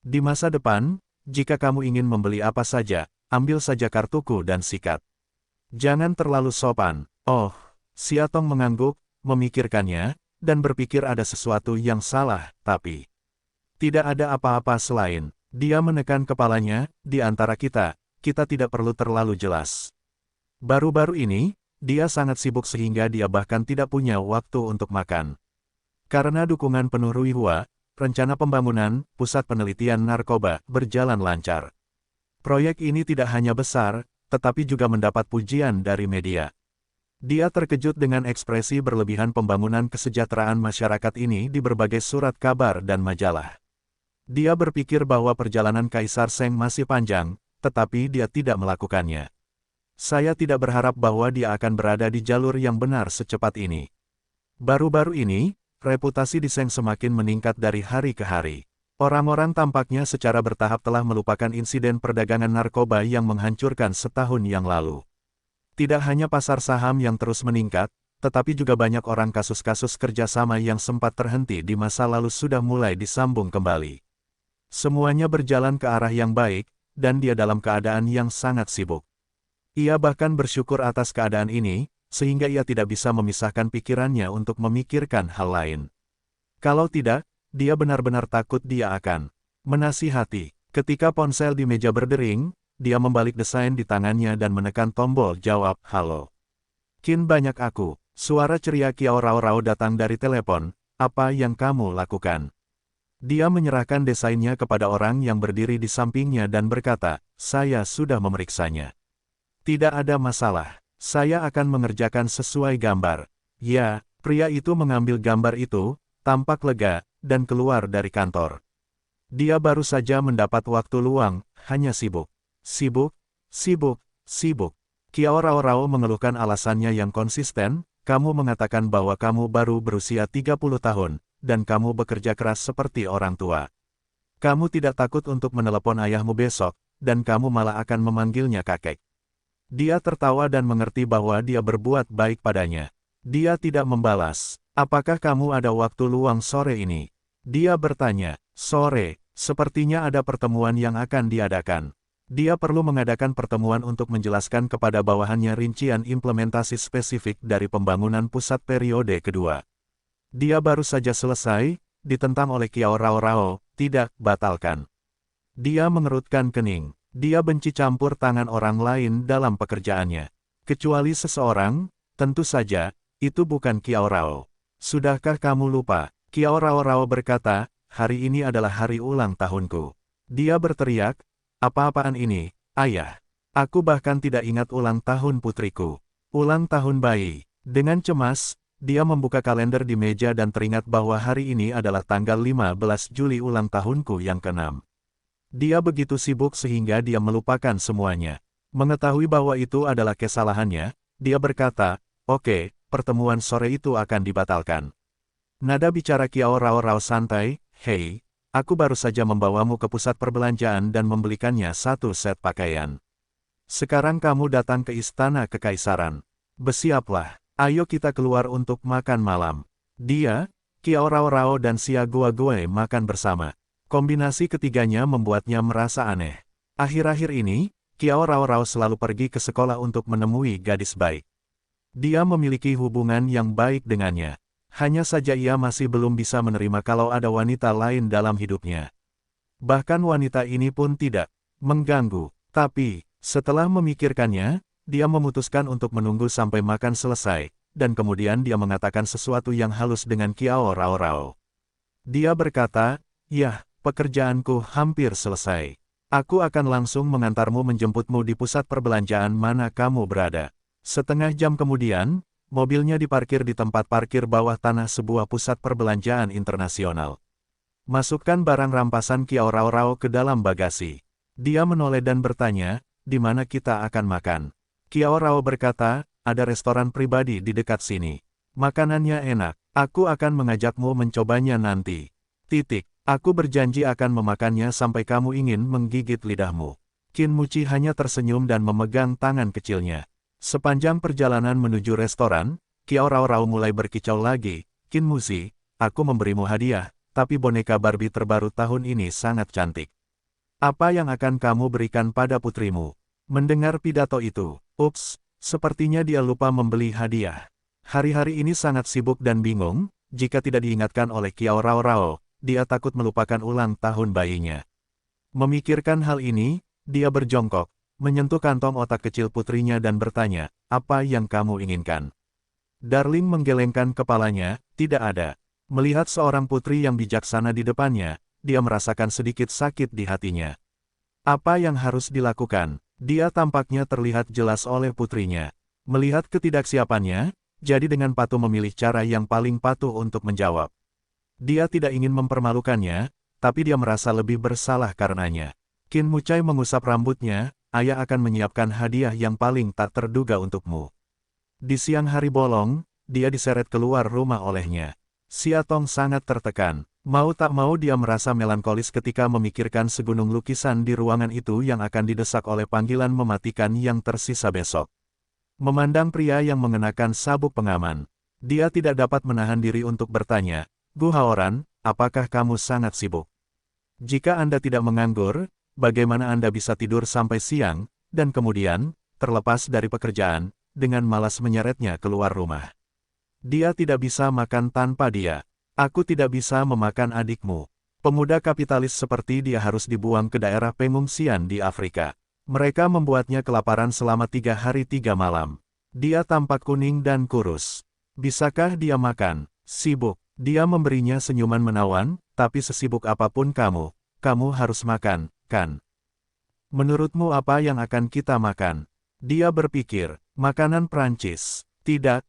Di masa depan, jika kamu ingin membeli apa saja, ambil saja kartuku dan sikat. Jangan terlalu sopan. Oh, Siatong mengangguk, memikirkannya, dan berpikir ada sesuatu yang salah, tapi tidak ada apa-apa selain. Dia menekan kepalanya, di antara kita tidak perlu terlalu jelas. Baru-baru ini, dia sangat sibuk sehingga dia bahkan tidak punya waktu untuk makan. Karena dukungan penuh Rui Hua, rencana pembangunan pusat penelitian narkoba berjalan lancar. Proyek ini tidak hanya besar, tetapi juga mendapat pujian dari media. Dia terkejut dengan ekspresi berlebihan pembangunan kesejahteraan masyarakat ini di berbagai surat kabar dan majalah. Dia berpikir bahwa perjalanan Kaisar Seng masih panjang, tetapi dia tidak melakukannya. Saya tidak berharap bahwa dia akan berada di jalur yang benar secepat ini. Baru-baru ini, reputasi di Seng semakin meningkat dari hari ke hari. Orang-orang tampaknya secara bertahap telah melupakan insiden perdagangan narkoba yang menghancurkan setahun yang lalu. Tidak hanya pasar saham yang terus meningkat, tetapi juga banyak orang kasus-kasus kerjasama yang sempat terhenti di masa lalu sudah mulai disambung kembali. Semuanya berjalan ke arah yang baik, dan dia dalam keadaan yang sangat sibuk. Ia bahkan bersyukur atas keadaan ini, sehingga ia tidak bisa memisahkan pikirannya untuk memikirkan hal lain. Kalau tidak, dia benar-benar takut dia akan menasihati. Ketika ponsel di meja berdering, dia membalik desain di tangannya dan menekan tombol jawab halo. Kin banyak aku, suara ceria Kiao Rao datang dari telepon, apa yang kamu lakukan? Dia menyerahkan desainnya kepada orang yang berdiri di sampingnya dan berkata, saya sudah memeriksanya. Tidak ada masalah, saya akan mengerjakan sesuai gambar. Ya, pria itu mengambil gambar itu, tampak lega, dan keluar dari kantor. Dia baru saja mendapat waktu luang, hanya sibuk. Sibuk, sibuk, sibuk. Kiao Rao mengeluhkan alasannya yang konsisten, kamu mengatakan bahwa kamu baru berusia 30 tahun, dan kamu bekerja keras seperti orang tua. Kamu tidak takut untuk menelepon ayahmu besok, dan kamu malah akan memanggilnya kakek. Dia tertawa dan mengerti bahwa dia berbuat baik padanya. Dia tidak membalas, apakah kamu ada waktu luang sore ini? Dia bertanya, sore. Sepertinya ada pertemuan yang akan diadakan. Dia perlu mengadakan pertemuan untuk menjelaskan kepada bawahannya rincian implementasi spesifik dari pembangunan pusat periode kedua. Dia baru saja selesai, ditentang oleh Kiao Rao, tidak, batalkan. Dia mengerutkan kening. Dia benci campur tangan orang lain dalam pekerjaannya. Kecuali seseorang, tentu saja, itu bukan Kiao Rao. Sudahkah kamu lupa? Kiao Rao berkata, hari ini adalah hari ulang tahunku. Dia berteriak, apa-apaan ini, ayah? Aku bahkan tidak ingat ulang tahun putriku. Ulang tahun bayi. Dengan cemas, dia membuka kalender di meja dan teringat bahwa hari ini adalah tanggal 15 Juli ulang tahunku yang ke-6. Dia begitu sibuk sehingga dia melupakan semuanya. Mengetahui bahwa itu adalah kesalahannya, dia berkata, oke, pertemuan sore itu akan dibatalkan. Nada bicara Kiao Rao santai, hei, aku baru saja membawamu ke pusat perbelanjaan dan membelikannya satu set pakaian. Sekarang kamu datang ke istana kekaisaran. Bersiaplah, ayo kita keluar untuk makan malam. Dia, Kiao Rao dan Xia Guogue makan bersama. Kombinasi ketiganya membuatnya merasa aneh. Akhir-akhir ini, Kiao Rao selalu pergi ke sekolah untuk menemui gadis baik. Dia memiliki hubungan yang baik dengannya. Hanya saja ia masih belum bisa menerima kalau ada wanita lain dalam hidupnya. Bahkan wanita ini pun tidak mengganggu. Tapi, setelah memikirkannya, dia memutuskan untuk menunggu sampai makan selesai, dan kemudian dia mengatakan sesuatu yang halus dengan Kiao Rao. Dia berkata, "Yah, pekerjaanku hampir selesai. Aku akan langsung mengantarmu menjemputmu di pusat perbelanjaan mana kamu berada." Setengah jam kemudian, mobilnya diparkir di tempat parkir bawah tanah sebuah pusat perbelanjaan internasional. Masukkan barang rampasan Kiao Rao ke dalam bagasi. Dia menoleh dan bertanya, di mana kita akan makan? Kiao Rao berkata, ada restoran pribadi di dekat sini. Makanannya enak. Aku akan mengajakmu mencobanya nanti. Aku berjanji akan memakannya sampai kamu ingin menggigit lidahmu. Qin Muci hanya tersenyum dan memegang tangan kecilnya. Sepanjang perjalanan menuju restoran, Kiao Rao mulai berkicau lagi. Qin Muci, aku memberimu hadiah, tapi boneka Barbie terbaru tahun ini sangat cantik. Apa yang akan kamu berikan pada putrimu? Mendengar pidato itu, ups, sepertinya dia lupa membeli hadiah. Hari-hari ini sangat sibuk dan bingung, jika tidak diingatkan oleh Kiao Rao, dia takut melupakan ulang tahun bayinya. Memikirkan hal ini, dia berjongkok, menyentuh kantong otak kecil putrinya dan bertanya, apa yang kamu inginkan? Darling menggelengkan kepalanya, tidak ada. Melihat seorang putri yang bijaksana di depannya, dia merasakan sedikit sakit di hatinya. Apa yang harus dilakukan? Dia tampaknya terlihat jelas oleh putrinya. Melihat ketidaksiapannya, jadi dengan patuh memilih cara yang paling patuh untuk menjawab. Dia tidak ingin mempermalukannya, tapi dia merasa lebih bersalah karenanya. Qin Mucai mengusap rambutnya, ayah akan menyiapkan hadiah yang paling tak terduga untukmu. Di siang hari bolong, dia diseret keluar rumah olehnya. Xia Tong sangat tertekan. Mau tak mau dia merasa melankolis ketika memikirkan segunung lukisan di ruangan itu yang akan didesak oleh panggilan mematikan yang tersisa besok. Memandang pria yang mengenakan sabuk pengaman, dia tidak dapat menahan diri untuk bertanya, Gu Haoran, apakah kamu sangat sibuk? Jika Anda tidak menganggur, bagaimana Anda bisa tidur sampai siang, dan kemudian, terlepas dari pekerjaan, dengan malas menyeretnya keluar rumah? Dia tidak bisa makan tanpa dia. Aku tidak bisa memakan adikmu. Pemuda kapitalis seperti dia harus dibuang ke daerah pengungsian di Afrika. Mereka membuatnya kelaparan selama 3 hari 3 malam. Dia tampak kuning dan kurus. Bisakah dia makan? Sibuk. Dia memberinya senyuman menawan, tapi sesibuk apapun kamu harus makan, kan? Menurutmu apa yang akan kita makan? Dia berpikir, makanan Prancis. Tidak,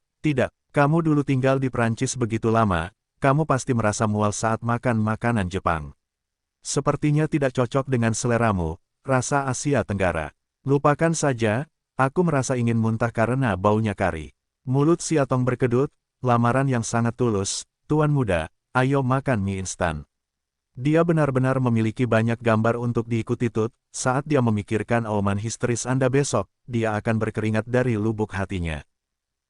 kamu dulu tinggal di Prancis begitu lama, kamu pasti merasa mual saat makan makanan Jepang. Sepertinya tidak cocok dengan seleramu, rasa Asia Tenggara. Lupakan saja, aku merasa ingin muntah karena baunya kari. Mulut Siatong berkedut, lamaran yang sangat tulus, tuan muda, ayo makan mie instan. Dia benar-benar memiliki banyak gambar untuk diikuti Tut, saat dia memikirkan auman histeris Anda besok, dia akan berkeringat dari lubuk hatinya.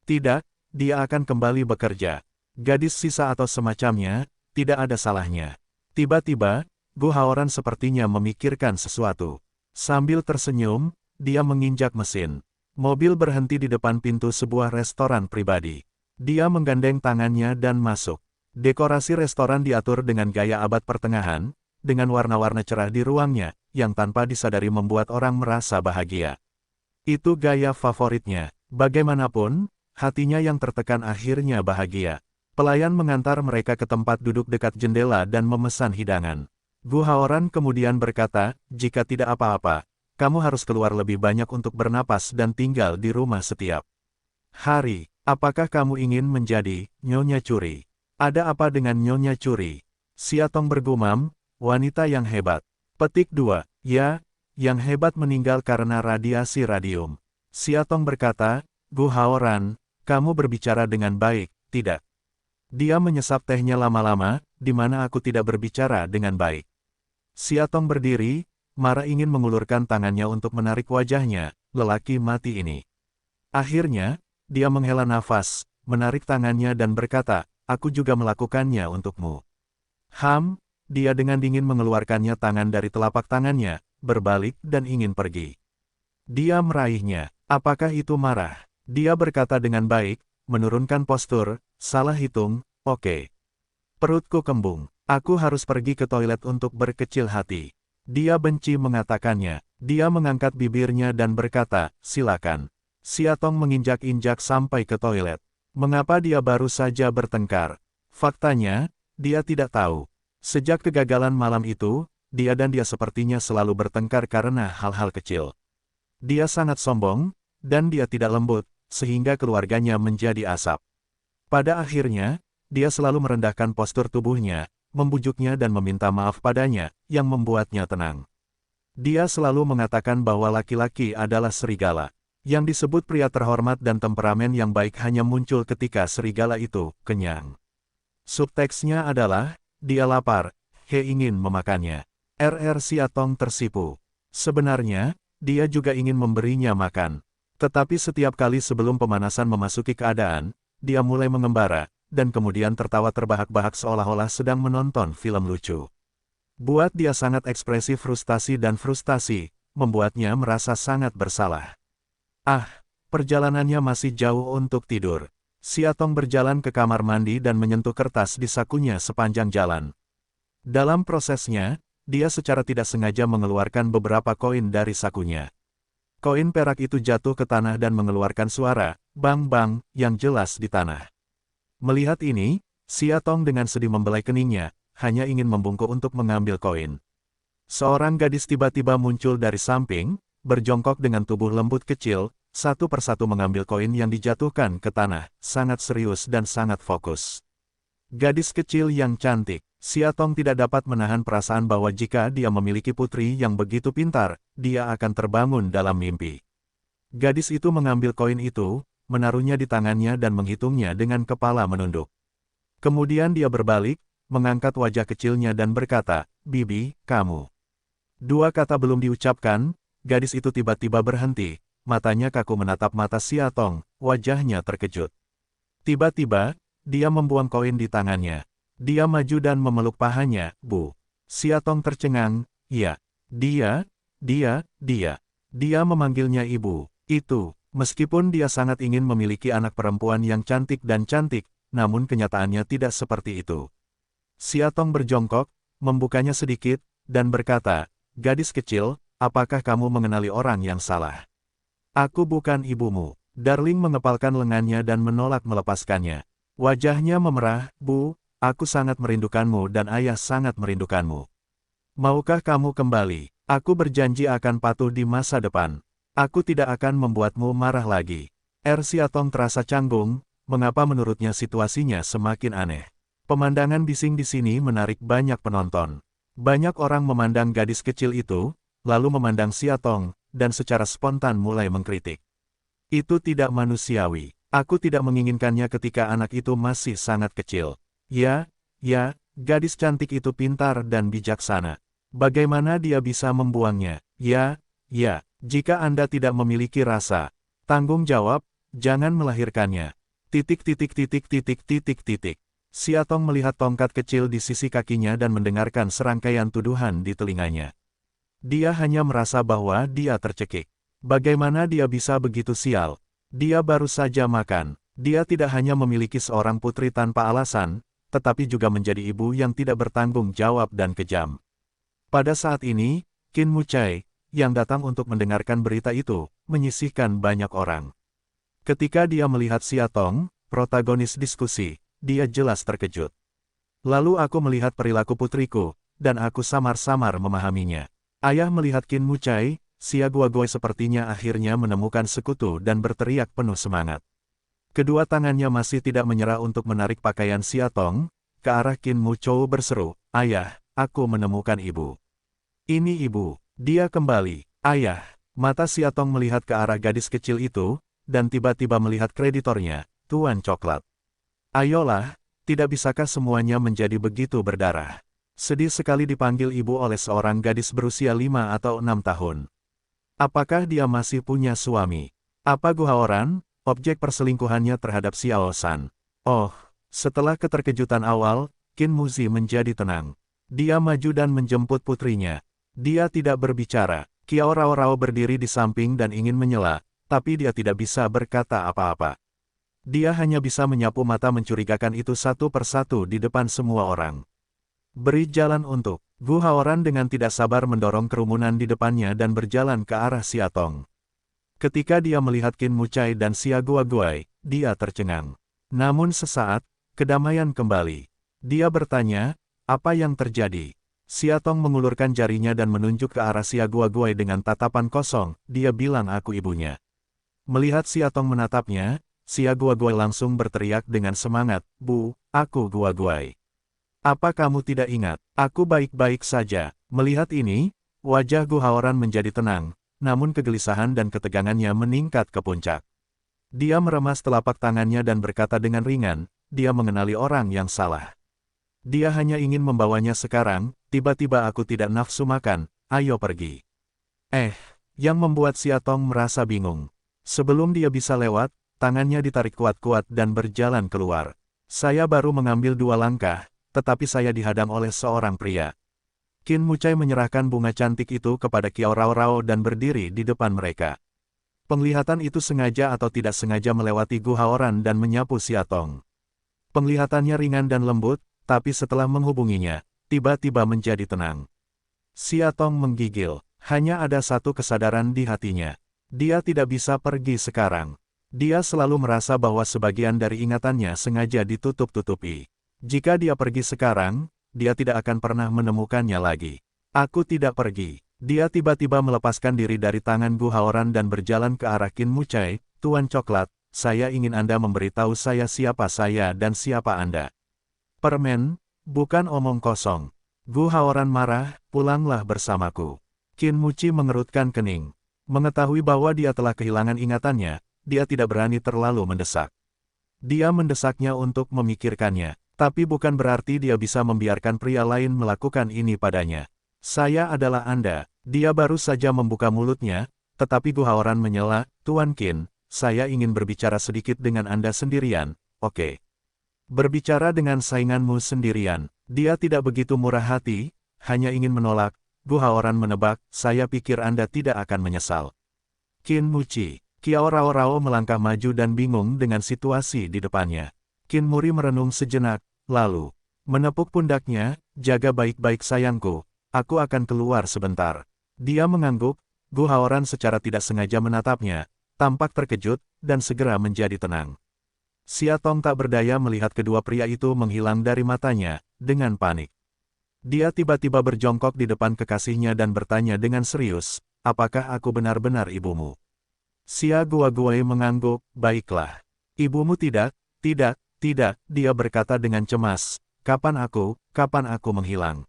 Tidak, dia akan kembali bekerja. Gadis sisa atau semacamnya, tidak ada salahnya. Tiba-tiba, Gu Haoran sepertinya memikirkan sesuatu. Sambil tersenyum, dia menginjak mesin. Mobil berhenti di depan pintu sebuah restoran pribadi. Dia menggandeng tangannya dan masuk. Dekorasi restoran diatur dengan gaya abad pertengahan, dengan warna-warna cerah di ruangnya, yang tanpa disadari membuat orang merasa bahagia. Itu gaya favoritnya. Bagaimanapun, hatinya yang tertekan akhirnya bahagia. Pelayan mengantar mereka ke tempat duduk dekat jendela dan memesan hidangan. Gu Haoran kemudian berkata, jika tidak apa-apa, kamu harus keluar lebih banyak untuk bernapas dan tinggal di rumah setiap hari. Apakah kamu ingin menjadi Nyonya Curi? Ada apa dengan Nyonya Curi? Siatong bergumam, wanita yang hebat. Petik 2. Ya, yang hebat meninggal karena radiasi radium. Siatong berkata, Gu Haoran, kamu berbicara dengan baik, tidak? Dia menyesap tehnya lama-lama, di mana aku tidak berbicara dengan baik. Siatong berdiri, marah ingin mengulurkan tangannya untuk menarik wajahnya, lelaki mati ini. Akhirnya, dia menghela nafas, menarik tangannya dan berkata, aku juga melakukannya untukmu. Dia dengan dingin mengeluarkannya tangan dari telapak tangannya, berbalik dan ingin pergi. Dia meraihnya. Apakah itu marah? Dia berkata dengan baik, menurunkan postur, salah hitung, oke. Perutku kembung. Aku harus pergi ke toilet untuk berkecil hati. Dia benci mengatakannya. Dia mengangkat bibirnya dan berkata, silakan. Siatong menginjak-injak sampai ke toilet. Mengapa dia baru saja bertengkar? Faktanya, dia tidak tahu. Sejak kegagalan malam itu, dia sepertinya selalu bertengkar karena hal-hal kecil. Dia sangat sombong, dan dia tidak lembut, sehingga keluarganya menjadi asap. Pada akhirnya, dia selalu merendahkan postur tubuhnya, membujuknya dan meminta maaf padanya, yang membuatnya tenang. Dia selalu mengatakan bahwa laki-laki adalah serigala. Yang disebut pria terhormat dan temperamen yang baik hanya muncul ketika serigala itu kenyang. Subteksnya adalah, dia lapar, he ingin memakannya. Siatong tersipu. Sebenarnya, dia juga ingin memberinya makan. Tetapi setiap kali sebelum pemanasan memasuki keadaan, dia mulai mengembara, dan kemudian tertawa terbahak-bahak seolah-olah sedang menonton film lucu. Buat dia sangat ekspresif frustasi dan frustasi, membuatnya merasa sangat bersalah. Perjalanannya masih jauh untuk tidur. Siatong berjalan ke kamar mandi dan menyentuh kertas di sakunya sepanjang jalan. Dalam prosesnya, dia secara tidak sengaja mengeluarkan beberapa koin dari sakunya. Koin perak itu jatuh ke tanah dan mengeluarkan suara, bang-bang, yang jelas di tanah. Melihat ini, Siatong dengan sedih membelai keningnya, hanya ingin membungkuk untuk mengambil koin. Seorang gadis tiba-tiba muncul dari samping, berjongkok dengan tubuh lembut kecil, satu persatu mengambil koin yang dijatuhkan ke tanah, sangat serius dan sangat fokus. Gadis kecil yang cantik, Siatong tidak dapat menahan perasaan bahwa jika dia memiliki putri yang begitu pintar, dia akan terbangun dalam mimpi. Gadis itu mengambil koin itu, menaruhnya di tangannya dan menghitungnya dengan kepala menunduk. Kemudian dia berbalik, mengangkat wajah kecilnya dan berkata, Bibi, kamu. Dua kata belum diucapkan, gadis itu tiba-tiba berhenti, matanya kaku menatap mata Siatong, wajahnya terkejut. Tiba-tiba, dia membuang koin di tangannya. Dia maju dan memeluk pahanya, Bu. Siatong tercengang, ya. Dia memanggilnya ibu. Itu, meskipun dia sangat ingin memiliki anak perempuan yang cantik, namun kenyataannya tidak seperti itu. Siatong berjongkok, membukanya sedikit, dan berkata, gadis kecil, apakah kamu mengenali orang yang salah? Aku bukan ibumu. Darling mengepalkan lengannya dan menolak melepaskannya. Wajahnya memerah, Bu, aku sangat merindukanmu dan ayah sangat merindukanmu. Maukah kamu kembali? Aku berjanji akan patuh di masa depan. Aku tidak akan membuatmu marah lagi. Siatong terasa canggung, mengapa menurutnya situasinya semakin aneh. Pemandangan bising di sini menarik banyak penonton. Banyak orang memandang gadis kecil itu, lalu memandang Xiaotong, dan secara spontan mulai mengkritik. Itu tidak manusiawi. Aku tidak menginginkannya ketika anak itu masih sangat kecil. Ya, gadis cantik itu pintar dan bijaksana. Bagaimana dia bisa membuangnya? Ya, jika Anda tidak memiliki rasa tanggung jawab, jangan melahirkannya. Xiaotong melihat tongkat kecil di sisi kakinya dan mendengarkan serangkaian tuduhan di telinganya. Dia hanya merasa bahwa dia tercekik. Bagaimana dia bisa begitu sial? Dia baru saja makan. Dia tidak hanya memiliki seorang putri tanpa alasan, tetapi juga menjadi ibu yang tidak bertanggung jawab dan kejam. Pada saat ini, Qin Mucai, yang datang untuk mendengarkan berita itu, menyisihkan banyak orang. Ketika dia melihat Xiaotong, protagonis diskusi, dia jelas terkejut. Lalu aku melihat perilaku putriku, dan aku samar-samar memahaminya. Ayah melihat Qin Mucai, Xia Guoguai sepertinya akhirnya menemukan sekutu dan berteriak penuh semangat. Kedua tangannya masih tidak menyerah untuk menarik pakaian Xiaotong, ke arah Qin Muchou berseru, "Ayah, aku menemukan ibu." "Ini ibu." Dia kembali. "Ayah." Mata Xiaotong melihat ke arah gadis kecil itu, dan tiba-tiba melihat kreditornya, Tuan Coklat. "Ayolah, tidak bisakah semuanya menjadi begitu berdarah?" Sedih sekali dipanggil ibu oleh seorang gadis berusia 5 atau 6 tahun. Apakah dia masih punya suami? Apa Gu Haoran, objek perselingkuhannya terhadap Xiao San? Oh, setelah keterkejutan awal, Qin Muzi menjadi tenang. Dia maju dan menjemput putrinya. Dia tidak berbicara. Qiao Rao berdiri di samping dan ingin menyela, tapi dia tidak bisa berkata apa-apa. Dia hanya bisa menyapu mata mencurigakan itu satu persatu di depan semua orang. "Beri jalan untuk." Gu Haoran dengan tidak sabar mendorong kerumunan di depannya dan berjalan ke arah Xiaotong. Ketika dia melihat Qin Mucai dan Xia Guoguai, dia tercengang. Namun sesaat, kedamaian kembali. Dia bertanya, "Apa yang terjadi?" Xiaotong mengulurkan jarinya dan menunjuk ke arah Xia Guoguai dengan tatapan kosong. Dia bilang, "Aku ibunya." Melihat Xiaotong menatapnya, Xia Guoguai langsung berteriak dengan semangat, "Bu, aku Guoguai. Apa kamu tidak ingat? Aku baik-baik saja." Melihat ini, wajah Gu Haoran menjadi tenang, namun kegelisahan dan ketegangannya meningkat ke puncak. Dia meremas telapak tangannya dan berkata dengan ringan, dia mengenali orang yang salah. Dia hanya ingin membawanya sekarang, tiba-tiba aku tidak nafsu makan, ayo pergi. Yang membuat Xiaotong merasa bingung. Sebelum dia bisa lewat, tangannya ditarik kuat-kuat dan berjalan keluar. Saya baru mengambil 2 langkah, tetapi saya dihadang oleh seorang pria. Qin Mucai menyerahkan bunga cantik itu kepada Qiao Rao dan berdiri di depan mereka. Penglihatan itu sengaja atau tidak sengaja melewati Gu Haoran dan menyapu Xiaotong. Penglihatannya ringan dan lembut, tapi setelah menghubunginya, tiba-tiba menjadi tenang. Xiaotong menggigil, hanya ada satu kesadaran di hatinya. Dia tidak bisa pergi sekarang. Dia selalu merasa bahwa sebagian dari ingatannya sengaja ditutup-tutupi. Jika dia pergi sekarang, dia tidak akan pernah menemukannya lagi. "Aku tidak pergi." Dia tiba-tiba melepaskan diri dari tangan Gu Haoran dan berjalan ke arah Qin Mucai, "Tuan Coklat, saya ingin Anda memberitahu saya siapa saya dan siapa Anda." "Permen, bukan omong kosong." Gu Haoran marah, "Pulanglah bersamaku." Qin Muci mengerutkan kening. Mengetahui bahwa dia telah kehilangan ingatannya, dia tidak berani terlalu mendesak. Dia mendesaknya untuk memikirkannya, tapi bukan berarti dia bisa membiarkan pria lain melakukan ini padanya. "Saya adalah Anda." Dia baru saja membuka mulutnya, tetapi Gu Haoran menyela, "Tuan Qin, saya ingin berbicara sedikit dengan Anda sendirian, oke?" Berbicara dengan sainganmu sendirian. Dia tidak begitu murah hati, hanya ingin menolak. Gu Haoran menebak, "Saya pikir Anda tidak akan menyesal." Qin Muci. Qiao Rao melangkah maju dan bingung dengan situasi di depannya. Qin Muri merenung sejenak, lalu menepuk pundaknya, "Jaga baik-baik sayangku, aku akan keluar sebentar." Dia mengangguk. Gu Haoran secara tidak sengaja menatapnya, tampak terkejut, dan segera menjadi tenang. Xiaotong tak berdaya melihat kedua pria itu menghilang dari matanya, dengan panik. Dia tiba-tiba berjongkok di depan kekasihnya dan bertanya dengan serius, "Apakah aku benar-benar ibumu?" Xia Guoguai mengangguk, "Baiklah. Ibumu tidak, dia berkata dengan cemas, kapan aku menghilang?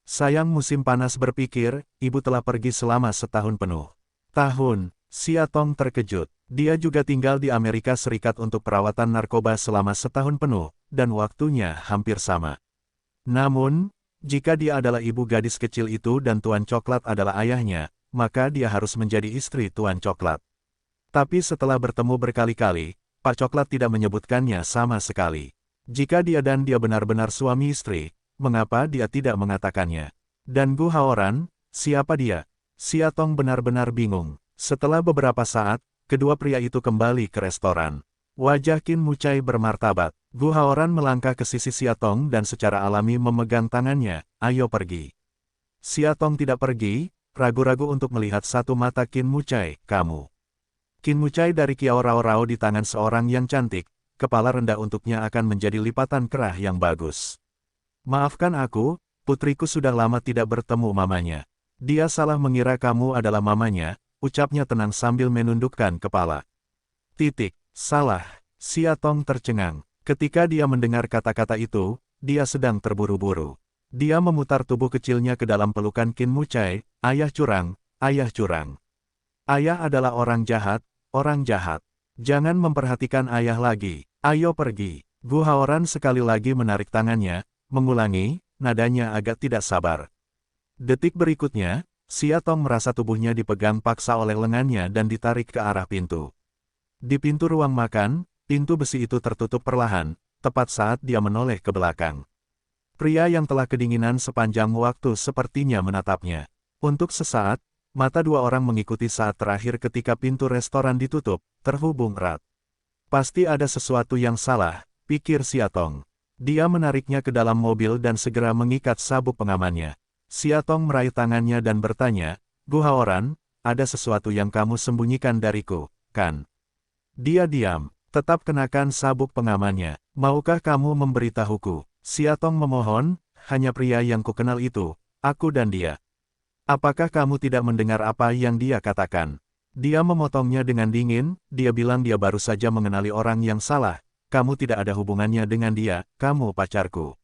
Sayang musim panas berpikir, ibu telah pergi selama setahun penuh. Tahun, Xia Tong terkejut. Dia juga tinggal di Amerika Serikat untuk perawatan narkoba selama setahun penuh, dan waktunya hampir sama. Namun, jika dia adalah ibu gadis kecil itu dan Tuan Coklat adalah ayahnya, maka dia harus menjadi istri Tuan Coklat. Tapi setelah bertemu berkali-kali, Pak Coklat tidak menyebutkannya sama sekali. Jika dia dan dia benar-benar suami istri, mengapa dia tidak mengatakannya? Dan Gu Haoran, siapa dia? Xia Tong benar-benar bingung. Setelah beberapa saat, kedua pria itu kembali ke restoran. Wajah Qin Mucai bermartabat. Gu Haoran melangkah ke sisi Xia Tong dan secara alami memegang tangannya, ayo pergi. Xia Tong tidak pergi, ragu-ragu untuk melihat satu mata Qin Mucai, kamu. Qin Mucai dari Kiao Rao Rao di tangan seorang yang cantik, kepala rendah untuknya akan menjadi lipatan kerah yang bagus. Maafkan aku, putriku sudah lama tidak bertemu mamanya. Dia salah mengira kamu adalah mamanya, ucapnya tenang sambil menundukkan kepala. Salah, Xia Tong tercengang. Ketika dia mendengar kata-kata itu, dia sedang terburu-buru. Dia memutar tubuh kecilnya ke dalam pelukan Qin Mucai, ayah curang, ayah curang. Ayah adalah orang jahat, orang jahat. Jangan memperhatikan ayah lagi, ayo pergi. Gu Haoran sekali lagi menarik tangannya, mengulangi, nadanya agak tidak sabar. Detik berikutnya, Xia Tong merasa tubuhnya dipegang paksa oleh lengannya dan ditarik ke arah pintu. Di pintu ruang makan, pintu besi itu tertutup perlahan, tepat saat dia menoleh ke belakang. Pria yang telah kedinginan sepanjang waktu sepertinya menatapnya. Untuk sesaat, mata dua orang mengikuti saat terakhir ketika pintu restoran ditutup, terhubung erat. Pasti ada sesuatu yang salah, pikir Xia Tong. Dia menariknya ke dalam mobil dan segera mengikat sabuk pengamannya. Xia Tong meraih tangannya dan bertanya, Gu Haoran, ada sesuatu yang kamu sembunyikan dariku, kan? Dia diam, tetap kenakan sabuk pengamannya. Maukah kamu memberitahuku? Xia Tong memohon, hanya pria yang kukenal itu, aku dan dia. Apakah kamu tidak mendengar apa yang dia katakan? Dia memotongnya dengan dingin, dia bilang dia baru saja mengenali orang yang salah, kamu tidak ada hubungannya dengan dia, kamu pacarku.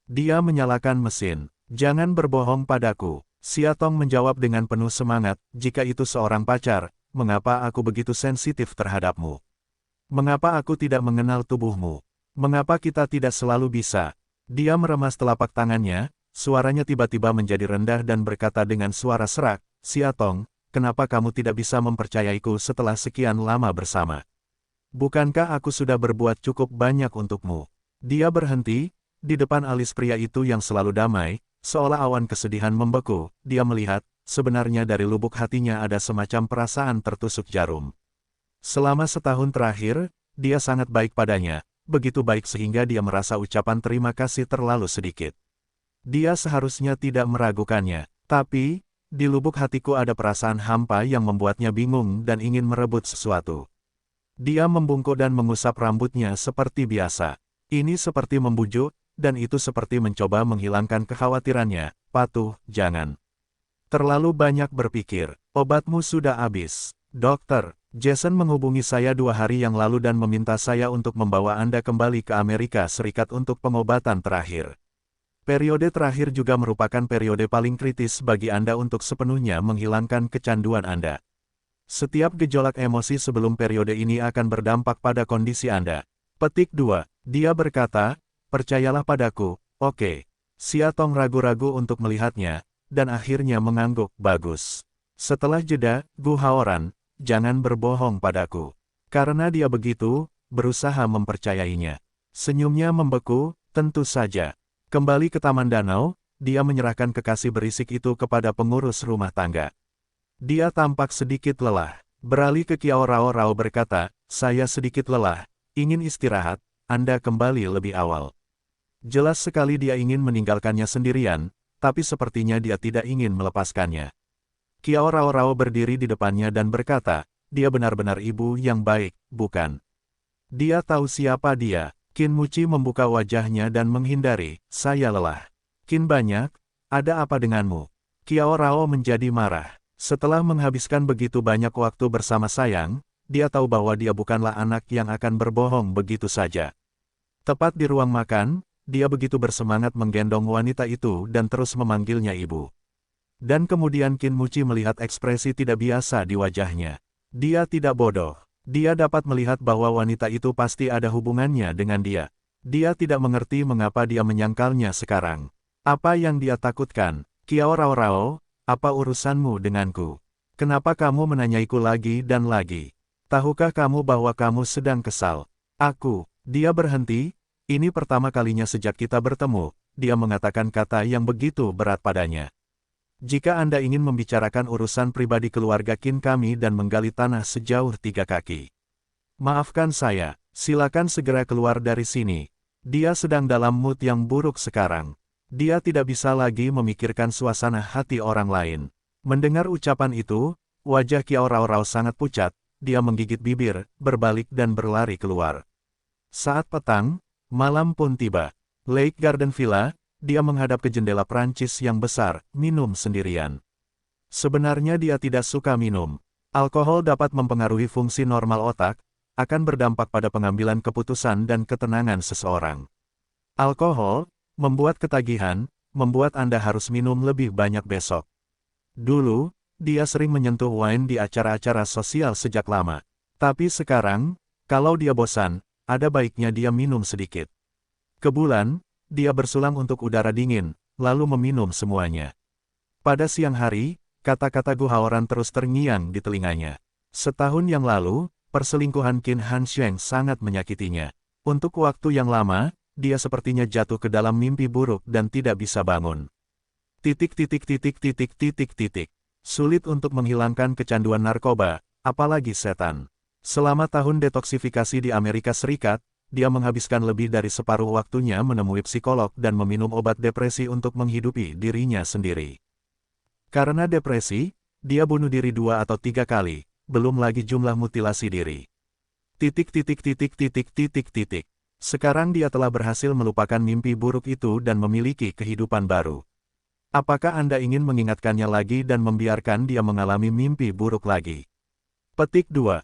Dia menyalakan mesin, jangan berbohong padaku. Xia Tong menjawab dengan penuh semangat, jika itu seorang pacar, mengapa aku begitu sensitif terhadapmu? Mengapa aku tidak mengenal tubuhmu? Mengapa kita tidak selalu bisa? Dia meremas telapak tangannya, suaranya tiba-tiba menjadi rendah dan berkata dengan suara serak, Xia Tong, kenapa kamu tidak bisa mempercayaiku setelah sekian lama bersama? Bukankah aku sudah berbuat cukup banyak untukmu? Dia berhenti, di depan alis pria itu yang selalu damai, seolah awan kesedihan membeku, dia melihat, sebenarnya dari lubuk hatinya ada semacam perasaan tertusuk jarum. Selama setahun terakhir, dia sangat baik padanya, begitu baik sehingga dia merasa ucapan terima kasih terlalu sedikit. Dia seharusnya tidak meragukannya, tapi, di lubuk hatiku ada perasaan hampa yang membuatnya bingung dan ingin merebut sesuatu. Dia membungkuk dan mengusap rambutnya seperti biasa. Ini seperti membujuk, dan itu seperti mencoba menghilangkan kekhawatirannya. Patuh, jangan terlalu banyak berpikir, obatmu sudah habis. Dokter, Jason menghubungi saya 2 hari yang lalu dan meminta saya untuk membawa Anda kembali ke Amerika Serikat untuk pengobatan terakhir. Periode terakhir juga merupakan periode paling kritis bagi Anda untuk sepenuhnya menghilangkan kecanduan Anda. Setiap gejolak emosi sebelum periode ini akan berdampak pada kondisi Anda. Petik 2. Dia berkata, percayalah padaku, oke. Xia Tong ragu-ragu untuk melihatnya, dan akhirnya mengangguk, bagus. Setelah jeda, Gu Haoran, jangan berbohong padaku. Karena dia begitu, berusaha mempercayainya. Senyumnya membeku, tentu saja. Kembali ke Taman Danau, dia menyerahkan kekasih berisik itu kepada pengurus rumah tangga. Dia tampak sedikit lelah. Beralih ke Kiao Rao Rao berkata, saya sedikit lelah, ingin istirahat, Anda kembali lebih awal. Jelas sekali dia ingin meninggalkannya sendirian, tapi sepertinya dia tidak ingin melepaskannya. Kiao Rao Rao berdiri di depannya dan berkata, dia benar-benar ibu yang baik, bukan? Dia tahu siapa dia. Qin Muci membuka wajahnya dan menghindari, saya lelah. Qin banyak, ada apa denganmu? Kiao Rao menjadi marah. Setelah menghabiskan begitu banyak waktu bersama Sayang, dia tahu bahwa dia bukanlah anak yang akan berbohong begitu saja. Tepat di ruang makan, dia begitu bersemangat menggendong wanita itu dan terus memanggilnya ibu. Dan kemudian Qin Muci melihat ekspresi tidak biasa di wajahnya. Dia tidak bodoh. Dia dapat melihat bahwa wanita itu pasti ada hubungannya dengan dia. Dia tidak mengerti mengapa dia menyangkalnya sekarang. Apa yang dia takutkan? Kiao Rao Rao, apa urusanmu denganku? Kenapa kamu menanyaiku lagi dan lagi? Tahukah kamu bahwa kamu sedang kesal? Dia berhenti, ini pertama kalinya sejak kita bertemu, dia mengatakan kata yang begitu berat padanya. Jika Anda ingin membicarakan urusan pribadi keluarga Qin kami dan menggali tanah sejauh 3 kaki. Maafkan saya, silakan segera keluar dari sini. Dia sedang dalam mood yang buruk sekarang. Dia tidak bisa lagi memikirkan suasana hati orang lain. Mendengar ucapan itu, wajah Kiao Rao Rao sangat pucat, dia menggigit bibir, berbalik dan berlari keluar. Saat petang, malam pun tiba. Lake Garden Villa, dia menghadap ke jendela Prancis yang besar, minum sendirian. Sebenarnya dia tidak suka minum. Alkohol dapat mempengaruhi fungsi normal otak, akan berdampak pada pengambilan keputusan dan ketenangan seseorang. Alkohol membuat ketagihan, membuat Anda harus minum lebih banyak besok. Dulu, dia sering menyentuh wine di acara-acara sosial sejak lama. Tapi sekarang, kalau dia bosan, ada baiknya dia minum sedikit. Kebulan, dia bersulang untuk udara dingin, lalu meminum semuanya. Pada siang hari, kata-kata Gu Haoran terus terngiang di telinganya. Setahun yang lalu, perselingkuhan Qin Hansheng sangat menyakitinya. Untuk waktu yang lama, dia sepertinya jatuh ke dalam mimpi buruk dan tidak bisa bangun. Sulit untuk menghilangkan kecanduan narkoba, apalagi setan. Selama tahun detoksifikasi di Amerika Serikat, dia menghabiskan lebih dari separuh waktunya menemui psikolog dan meminum obat depresi untuk menghidupi dirinya sendiri. Karena depresi, dia bunuh diri 2 atau 3 kali, belum lagi jumlah mutilasi diri. Sekarang dia telah berhasil melupakan mimpi buruk itu dan memiliki kehidupan baru. Apakah Anda ingin mengingatkannya lagi dan membiarkan dia mengalami mimpi buruk lagi? Petik 2.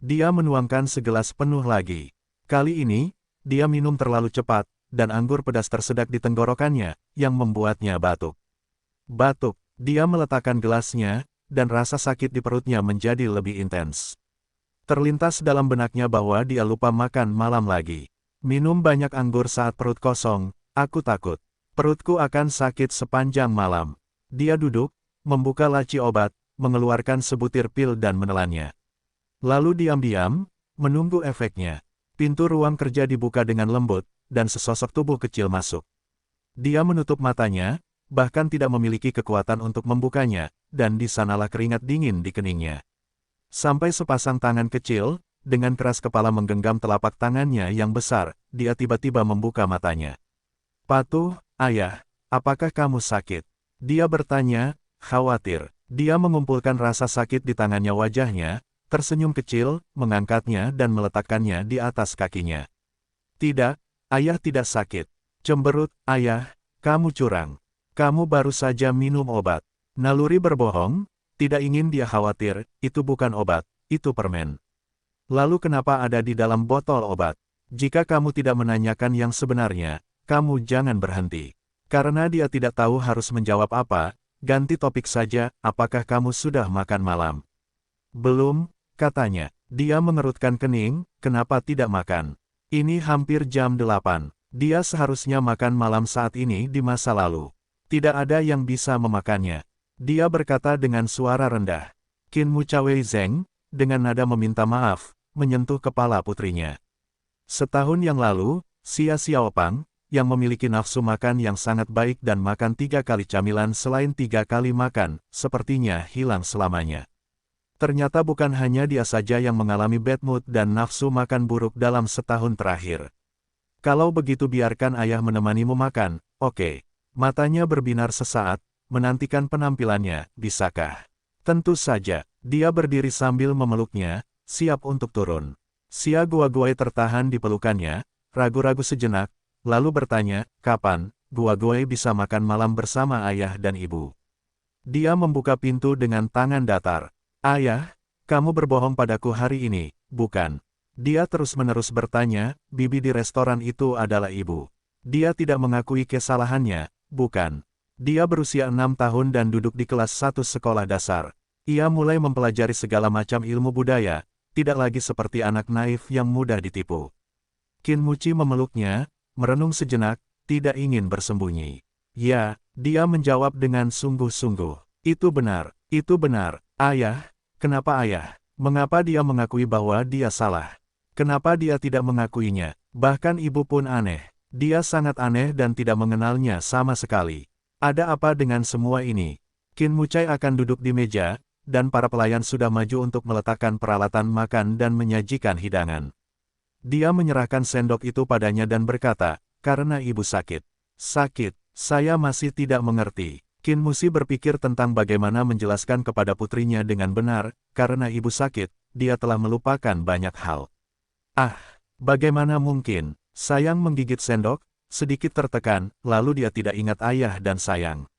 Dia menuangkan segelas penuh lagi. Kali ini, dia minum terlalu cepat, dan anggur pedas tersedak di tenggorokannya, yang membuatnya batuk. Dia meletakkan gelasnya, dan rasa sakit di perutnya menjadi lebih intens. Terlintas dalam benaknya bahwa dia lupa makan malam lagi. Minum banyak anggur saat perut kosong, aku takut. Perutku akan sakit sepanjang malam. Dia duduk, membuka laci obat, mengeluarkan sebutir pil dan menelannya. Lalu diam-diam, menunggu efeknya. Pintu ruang kerja dibuka dengan lembut, dan sesosok tubuh kecil masuk. Dia menutup matanya, bahkan tidak memiliki kekuatan untuk membukanya, dan di sanalah keringat dingin di keningnya. Sampai sepasang tangan kecil, dengan keras kepala menggenggam telapak tangannya yang besar, dia tiba-tiba membuka matanya. Patuh, ayah, apakah kamu sakit? Dia bertanya, khawatir. Dia mengumpulkan rasa sakit di tangannya wajahnya, tersenyum kecil, mengangkatnya dan meletakkannya di atas kakinya. Tidak, ayah tidak sakit. Cemberut, ayah, kamu curang. Kamu baru saja minum obat. Naluri berbohong, tidak ingin dia khawatir, itu bukan obat, itu permen. Lalu kenapa ada di dalam botol obat? Jika kamu tidak menanyakan yang sebenarnya, kamu jangan berhenti. Karena dia tidak tahu harus menjawab apa, ganti topik saja, apakah kamu sudah makan malam? Belum, katanya. Dia mengerutkan kening, kenapa tidak makan? Ini hampir jam 8. Dia seharusnya makan malam saat ini di masa lalu. Tidak ada yang bisa memakannya. Dia berkata dengan suara rendah. Qin Mucawei Zeng, dengan nada meminta maaf, menyentuh kepala putrinya. Setahun yang lalu, Xia Xiaopang, yang memiliki nafsu makan yang sangat baik dan makan 3 kali camilan selain 3 kali makan, sepertinya hilang selamanya. Ternyata bukan hanya dia saja yang mengalami bad mood dan nafsu makan buruk dalam setahun terakhir. Kalau begitu biarkan ayah menemanimu makan, oke. Matanya berbinar sesaat, menantikan penampilannya, bisakah? Tentu saja, dia berdiri sambil memeluknya, siap untuk turun. Xia Guoguai tertahan di pelukannya, ragu-ragu sejenak, lalu bertanya, kapan, Guoguai bisa makan malam bersama ayah dan ibu? Dia membuka pintu dengan tangan datar. Ayah, kamu berbohong padaku hari ini, bukan? Dia terus-menerus bertanya, bibi di restoran itu adalah ibu. Dia tidak mengakui kesalahannya, bukan. Dia berusia 6 tahun dan duduk di kelas 1 sekolah dasar. Ia mulai mempelajari segala macam ilmu budaya, tidak lagi seperti anak naif yang mudah ditipu. Qin Muci memeluknya, merenung sejenak, tidak ingin bersembunyi. Ya, dia menjawab dengan sungguh-sungguh. Itu benar, ayah. Kenapa ayah? Mengapa dia mengakui bahwa dia salah? Kenapa dia tidak mengakuinya? Bahkan ibu pun aneh. Dia sangat aneh dan tidak mengenalnya sama sekali. Ada apa dengan semua ini? Qin Mucai akan duduk di meja, dan para pelayan sudah maju untuk meletakkan peralatan makan dan menyajikan hidangan. Dia menyerahkan sendok itu padanya dan berkata, karena ibu sakit. Sakit, saya masih tidak mengerti. Qin Muci berpikir tentang bagaimana menjelaskan kepada putrinya dengan benar, karena ibu sakit, dia telah melupakan banyak hal. Ah, bagaimana mungkin? Sayang menggigit sendok, sedikit tertekan, lalu dia tidak ingat ayah dan sayang.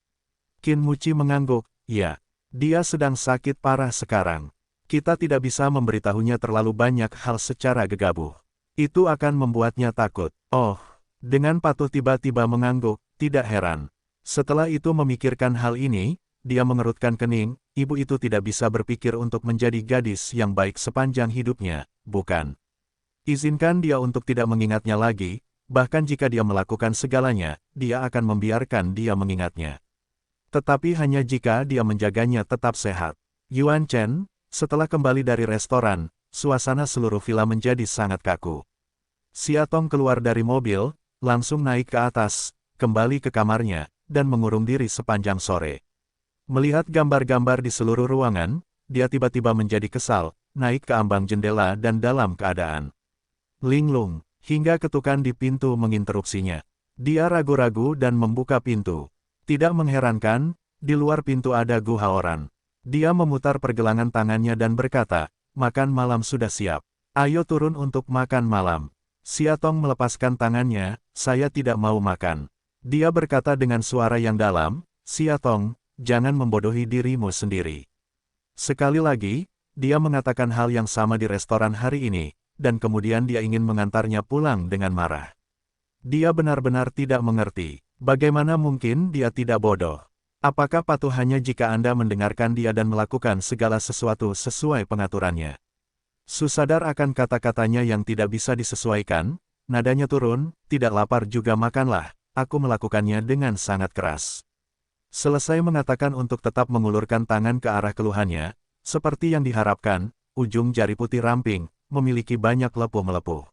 Qin Muci mengangguk, ya, dia sedang sakit parah sekarang. Kita tidak bisa memberitahunya terlalu banyak hal secara gegabah. Itu akan membuatnya takut. Oh, dengan patuh tiba-tiba mengangguk, tidak heran. Setelah itu memikirkan hal ini, dia mengerutkan kening, ibu itu tidak bisa berpikir untuk menjadi gadis yang baik sepanjang hidupnya, bukan? Izinkan dia untuk tidak mengingatnya lagi, bahkan jika dia melakukan segalanya, dia akan membiarkan dia mengingatnya. Tetapi hanya jika dia menjaganya tetap sehat. Yuan Chen, setelah kembali dari restoran, suasana seluruh villa menjadi sangat kaku. Xia Tong keluar dari mobil, langsung naik ke atas, kembali ke kamarnya, dan mengurung diri sepanjang sore. Melihat gambar-gambar di seluruh ruangan, dia tiba-tiba menjadi kesal, naik ke ambang jendela dan dalam keadaan linglung, hingga ketukan di pintu menginterupsinya. Dia ragu-ragu dan membuka pintu. Tidak mengherankan, di luar pintu ada Gu Haoran. Dia memutar pergelangan tangannya dan berkata, makan malam sudah siap. Ayo turun untuk makan malam. Xia Tong melepaskan tangannya, saya tidak mau makan. Dia berkata dengan suara yang dalam, Xia Tong, jangan membodohi dirimu sendiri. Sekali lagi, dia mengatakan hal yang sama di restoran hari ini, dan kemudian dia ingin mengantarnya pulang dengan marah. Dia benar-benar tidak mengerti, bagaimana mungkin dia tidak bodoh. Apakah patuh hanya jika Anda mendengarkan dia dan melakukan segala sesuatu sesuai pengaturannya? Susadar akan kata-katanya yang tidak bisa disesuaikan, nadanya turun, tidak lapar juga makanlah, aku melakukannya dengan sangat keras. Selesai mengatakan untuk tetap mengulurkan tangan ke arah keluhannya, seperti yang diharapkan, ujung jari putih ramping, memiliki banyak lepuh-melepuh.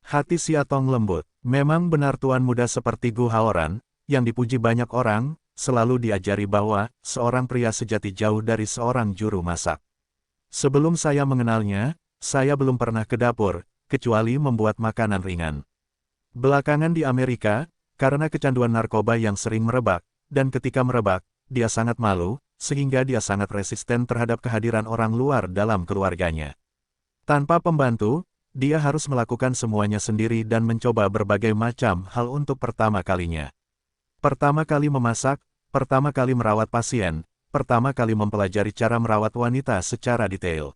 Hati Xia Tong lembut, memang benar tuan muda seperti Gu Haoran, yang dipuji banyak orang, selalu diajari bahwa, seorang pria sejati jauh dari seorang juru masak. Sebelum saya mengenalnya, saya belum pernah ke dapur, kecuali membuat makanan ringan. Belakangan di Amerika, karena kecanduan narkoba yang sering merebak, dan ketika merebak, dia sangat malu, sehingga dia sangat resisten terhadap kehadiran orang luar dalam keluarganya. Tanpa pembantu, dia harus melakukan semuanya sendiri dan mencoba berbagai macam hal untuk pertama kalinya. Pertama kali memasak, pertama kali merawat pasien, pertama kali mempelajari cara merawat wanita secara detail.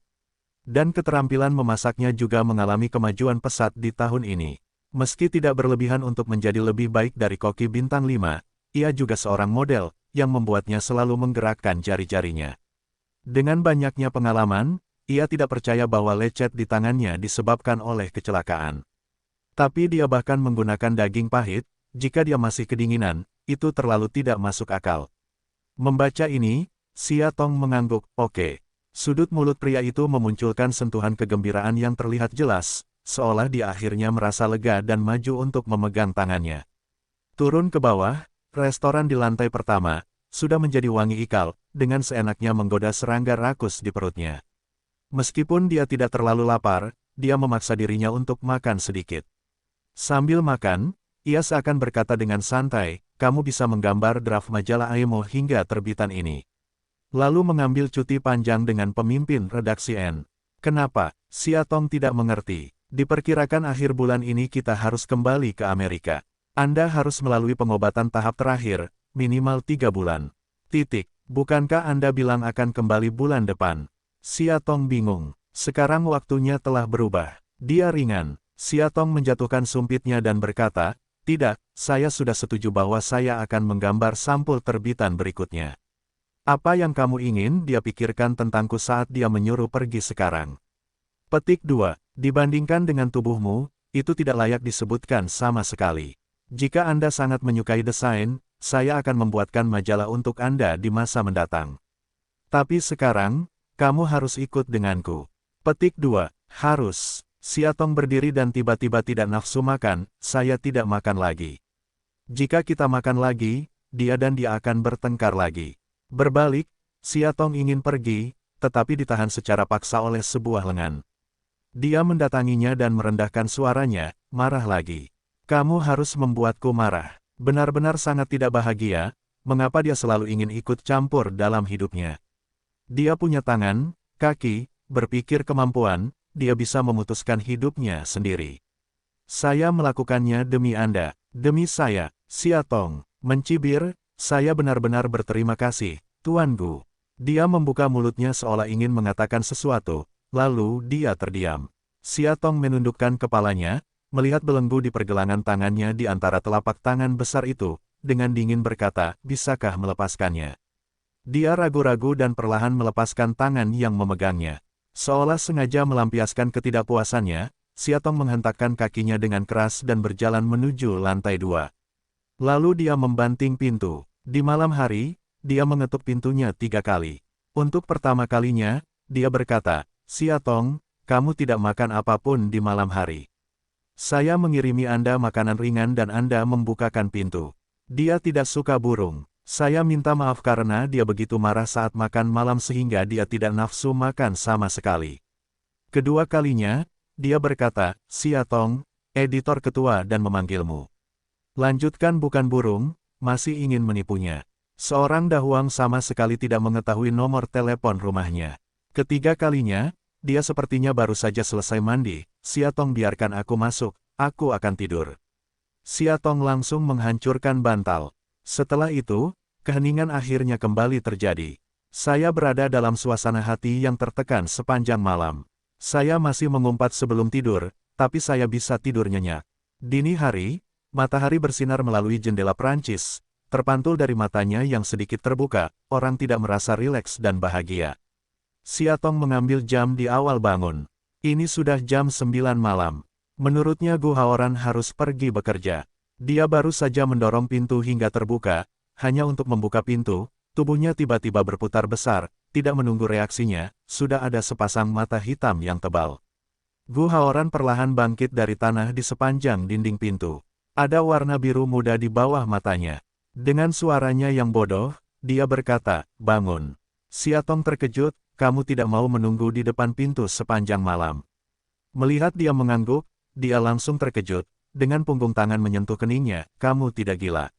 Dan keterampilan memasaknya juga mengalami kemajuan pesat di tahun ini. Meski tidak berlebihan untuk menjadi lebih baik dari koki bintang 5, ia juga seorang model, yang membuatnya selalu menggerakkan jari-jarinya. Dengan banyaknya pengalaman, ia tidak percaya bahwa lecet di tangannya disebabkan oleh kecelakaan. Tapi dia bahkan menggunakan daging pahit, jika dia masih kedinginan, itu terlalu tidak masuk akal. Membaca ini, Xia Tong mengangguk, oke. Sudut mulut pria itu memunculkan sentuhan kegembiraan yang terlihat jelas, seolah dia akhirnya merasa lega dan maju untuk memegang tangannya. Turun ke bawah, restoran di lantai pertama, sudah menjadi wangi ikal, dengan seenaknya menggoda serangga rakus di perutnya. Meskipun dia tidak terlalu lapar, dia memaksa dirinya untuk makan sedikit. Sambil makan, ia seakan berkata dengan santai, kamu bisa menggambar draft majalah Aemo hingga terbitan ini. Lalu mengambil cuti panjang dengan pemimpin redaksi N. Kenapa? Xia Tong tidak mengerti. Diperkirakan akhir bulan ini kita harus kembali ke Amerika. Anda harus melalui pengobatan tahap terakhir, minimal 3 bulan. Bukankah Anda bilang akan kembali bulan depan? Xia Tong bingung. Sekarang waktunya telah berubah. Dia ringan. Siatong menjatuhkan sumpitnya dan berkata, "Tidak, saya sudah setuju bahwa saya akan menggambar sampul terbitan berikutnya. Apa yang kamu ingin dia pikirkan tentangku saat dia menyuruh pergi sekarang?" Petik 2. Dibandingkan dengan tubuhmu, itu tidak layak disebutkan sama sekali. Jika Anda sangat menyukai desain, saya akan membuatkan majalah untuk Anda di masa mendatang. Tapi sekarang, kamu harus ikut denganku. Petik 2. Harus. Siatong berdiri dan tiba-tiba tidak nafsu makan, saya tidak makan lagi. Jika kita makan lagi, dia dan dia akan bertengkar lagi. Berbalik, Siatong ingin pergi, tetapi ditahan secara paksa oleh sebuah lengan. Dia mendatanginya dan merendahkan suaranya, marah lagi. Kamu harus membuatku marah. Benar-benar sangat tidak bahagia, mengapa dia selalu ingin ikut campur dalam hidupnya. Dia punya tangan, kaki, berpikir kemampuan, dia bisa memutuskan hidupnya sendiri. Saya melakukannya demi Anda, demi saya, Siatong, mencibir, saya benar-benar berterima kasih, Tuan Gu. Dia membuka mulutnya seolah ingin mengatakan sesuatu, lalu dia terdiam. Siatong menundukkan kepalanya, melihat belenggu di pergelangan tangannya di antara telapak tangan besar itu, dengan dingin berkata, bisakah melepaskannya? Dia ragu-ragu dan perlahan melepaskan tangan yang memegangnya. Seolah sengaja melampiaskan ketidakpuasannya, Siatong menghentakkan kakinya dengan keras dan berjalan menuju lantai 2. Lalu dia membanting pintu. Di malam hari, dia mengetuk pintunya 3 kali. Untuk pertama kalinya, dia berkata, Siatong, kamu tidak makan apapun di malam hari. Saya mengirimi Anda makanan ringan dan Anda membukakan pintu. Dia tidak suka burung. Saya minta maaf karena dia begitu marah saat makan malam sehingga dia tidak nafsu makan sama sekali. Kedua kalinya, dia berkata, Siatong, editor ketua dan memanggilmu. Lanjutkan bukan burung, masih ingin menipunya. Seorang dahuang sama sekali tidak mengetahui nomor telepon rumahnya. Ketiga kalinya, dia sepertinya baru saja selesai mandi, Siatong biarkan aku masuk, aku akan tidur. Siatong langsung menghancurkan bantal. Setelah itu, keheningan akhirnya kembali terjadi. Saya berada dalam suasana hati yang tertekan sepanjang malam. Saya masih mengumpat sebelum tidur, tapi saya bisa tidur nyenyak. Dini hari, matahari bersinar melalui jendela Prancis, terpantul dari matanya yang sedikit terbuka, orang tidak merasa rileks dan bahagia. Siatong mengambil jam di awal bangun. Ini sudah jam 9 malam. Menurutnya Gu Haoran harus pergi bekerja. Dia baru saja mendorong pintu hingga terbuka, hanya untuk membuka pintu, tubuhnya tiba-tiba berputar besar, tidak menunggu reaksinya, sudah ada sepasang mata hitam yang tebal. Gu Haoran perlahan bangkit dari tanah di sepanjang dinding pintu. Ada warna biru muda di bawah matanya. Dengan suaranya yang bodoh, dia berkata, bangun. Siatong terkejut, kamu tidak mau menunggu di depan pintu sepanjang malam. Melihat dia mengangguk, dia langsung terkejut, dengan punggung tangan menyentuh keningnya, kamu tidak gila.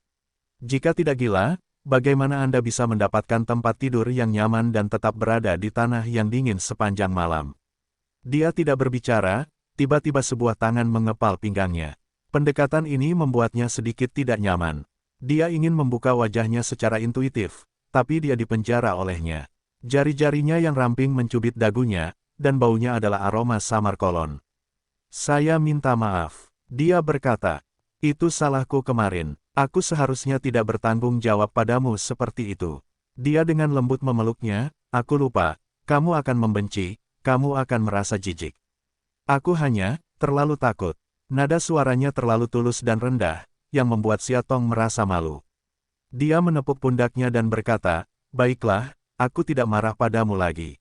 Jika tidak gila, bagaimana Anda bisa mendapatkan tempat tidur yang nyaman dan tetap berada di tanah yang dingin sepanjang malam? Dia tidak berbicara, tiba-tiba sebuah tangan mengepal pinggangnya. Pendekatan ini membuatnya sedikit tidak nyaman. Dia ingin membuka wajahnya secara intuitif, tapi dia dipenjara olehnya. Jari-jarinya yang ramping mencubit dagunya, dan baunya adalah aroma samar kolon. Saya minta maaf. Dia berkata, itu salahku kemarin. Aku seharusnya tidak bertanggung jawab padamu seperti itu. Dia dengan lembut memeluknya, aku lupa, kamu akan membenci, kamu akan merasa jijik. Aku hanya, terlalu takut. Nada suaranya terlalu tulus dan rendah, yang membuat Siatong merasa malu. Dia menepuk pundaknya dan berkata, baiklah, aku tidak marah padamu lagi.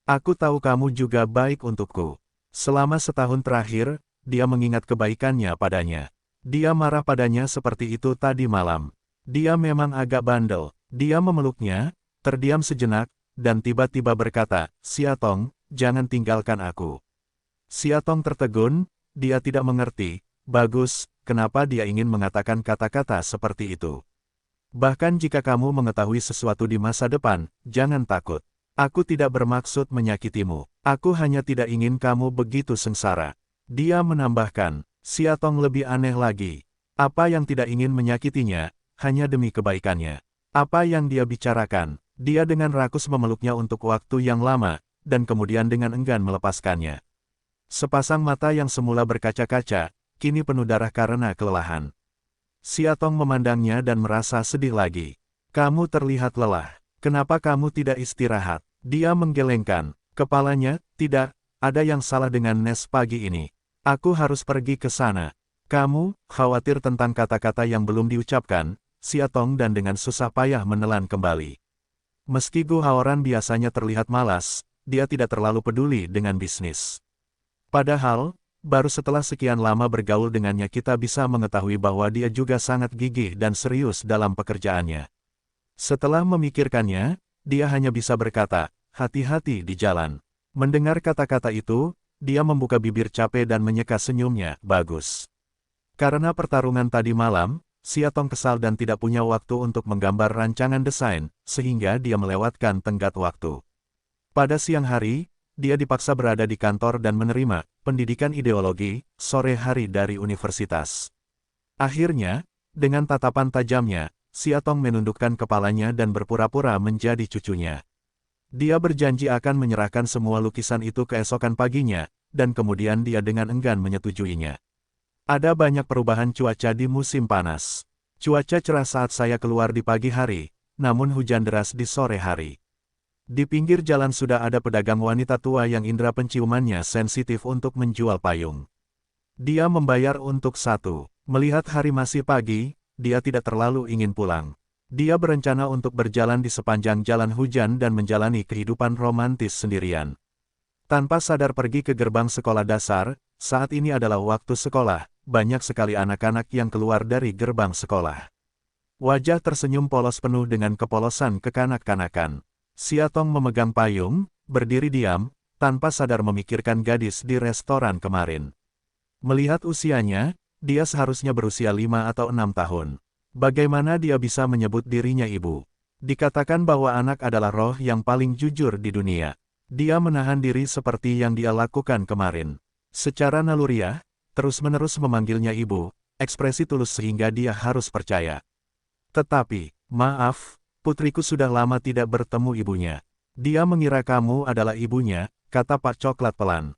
Aku tahu kamu juga baik untukku. Selama setahun terakhir, dia mengingat kebaikannya padanya. Dia marah padanya seperti itu tadi malam. Dia memang agak bandel. Dia memeluknya, terdiam sejenak, dan tiba-tiba berkata, Siatong, jangan tinggalkan aku. Siatong tertegun, dia tidak mengerti, bagus, kenapa dia ingin mengatakan kata-kata seperti itu. Bahkan jika kamu mengetahui sesuatu di masa depan, jangan takut. Aku tidak bermaksud menyakitimu. Aku hanya tidak ingin kamu begitu sengsara. Dia menambahkan, Siatong lebih aneh lagi. Apa yang tidak ingin menyakitinya, hanya demi kebaikannya. Apa yang dia bicarakan, dia dengan rakus memeluknya untuk waktu yang lama, dan kemudian dengan enggan melepaskannya. Sepasang mata yang semula berkaca-kaca, kini penuh darah karena kelelahan. Siatong memandangnya dan merasa sedih lagi. Kamu terlihat lelah. Kenapa kamu tidak istirahat? Dia menggelengkan kepalanya. Tidak, ada yang salah dengan Nes pagi ini. Aku harus pergi ke sana. Kamu, khawatir tentang kata-kata yang belum diucapkan, Siatong dan dengan susah payah menelan kembali. Meski Gu Haoran biasanya terlihat malas, dia tidak terlalu peduli dengan bisnis. Padahal, baru setelah sekian lama bergaul dengannya kita bisa mengetahui bahwa dia juga sangat gigih dan serius dalam pekerjaannya. Setelah memikirkannya, dia hanya bisa berkata, hati-hati di jalan. Mendengar kata-kata itu, dia membuka bibir capek dan menyeka senyumnya, bagus. Karena pertarungan tadi malam, Siatong kesal dan tidak punya waktu untuk menggambar rancangan desain, sehingga dia melewatkan tenggat waktu. Pada siang hari, dia dipaksa berada di kantor dan menerima pendidikan ideologi sore hari dari universitas. Akhirnya, dengan tatapan tajamnya, Siatong menundukkan kepalanya dan berpura-pura menjadi cucunya. Dia berjanji akan menyerahkan semua lukisan itu keesokan paginya, dan kemudian dia dengan enggan menyetujuinya. Ada banyak perubahan cuaca di musim panas. Cuaca cerah saat saya keluar di pagi hari, namun hujan deras di sore hari. Di pinggir jalan sudah ada pedagang wanita tua yang indera penciumannya sensitif untuk menjual payung. Dia membayar untuk satu. Melihat hari masih pagi, dia tidak terlalu ingin pulang. Dia berencana untuk berjalan di sepanjang jalan hujan dan menjalani kehidupan romantis sendirian. Tanpa sadar pergi ke gerbang sekolah dasar, saat ini adalah waktu sekolah, banyak sekali anak-anak yang keluar dari gerbang sekolah. Wajah tersenyum polos penuh dengan kepolosan kekanak-kanakan. Siatong memegang payung, berdiri diam, tanpa sadar memikirkan gadis di restoran kemarin. Melihat usianya, dia seharusnya berusia 5 atau 6 tahun. Bagaimana dia bisa menyebut dirinya ibu? Dikatakan bahwa anak adalah roh yang paling jujur di dunia. Dia menahan diri seperti yang dia lakukan kemarin. Secara naluriah, terus-menerus memanggilnya ibu, ekspresi tulus sehingga dia harus percaya. Tetapi, maaf, putriku sudah lama tidak bertemu ibunya. Dia mengira kamu adalah ibunya, kata Pak Coklat pelan.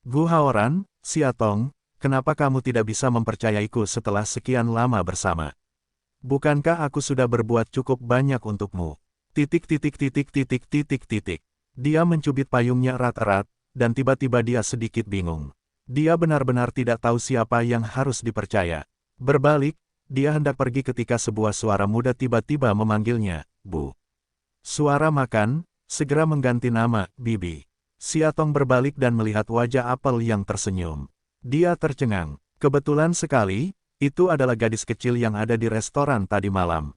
Gu Haoran, Siatong, kenapa kamu tidak bisa mempercayaiku setelah sekian lama bersama? Bukankah aku sudah berbuat cukup banyak untukmu? Dia mencubit payungnya erat-erat, dan tiba-tiba dia sedikit bingung. Dia benar-benar tidak tahu siapa yang harus dipercaya. Berbalik, dia hendak pergi ketika sebuah suara muda tiba-tiba memanggilnya, Bu. Suara makan, segera mengganti nama, Bibi. Siatong berbalik dan melihat wajah Apel yang tersenyum. Dia tercengang. Kebetulan sekali, itu adalah gadis kecil yang ada di restoran tadi malam.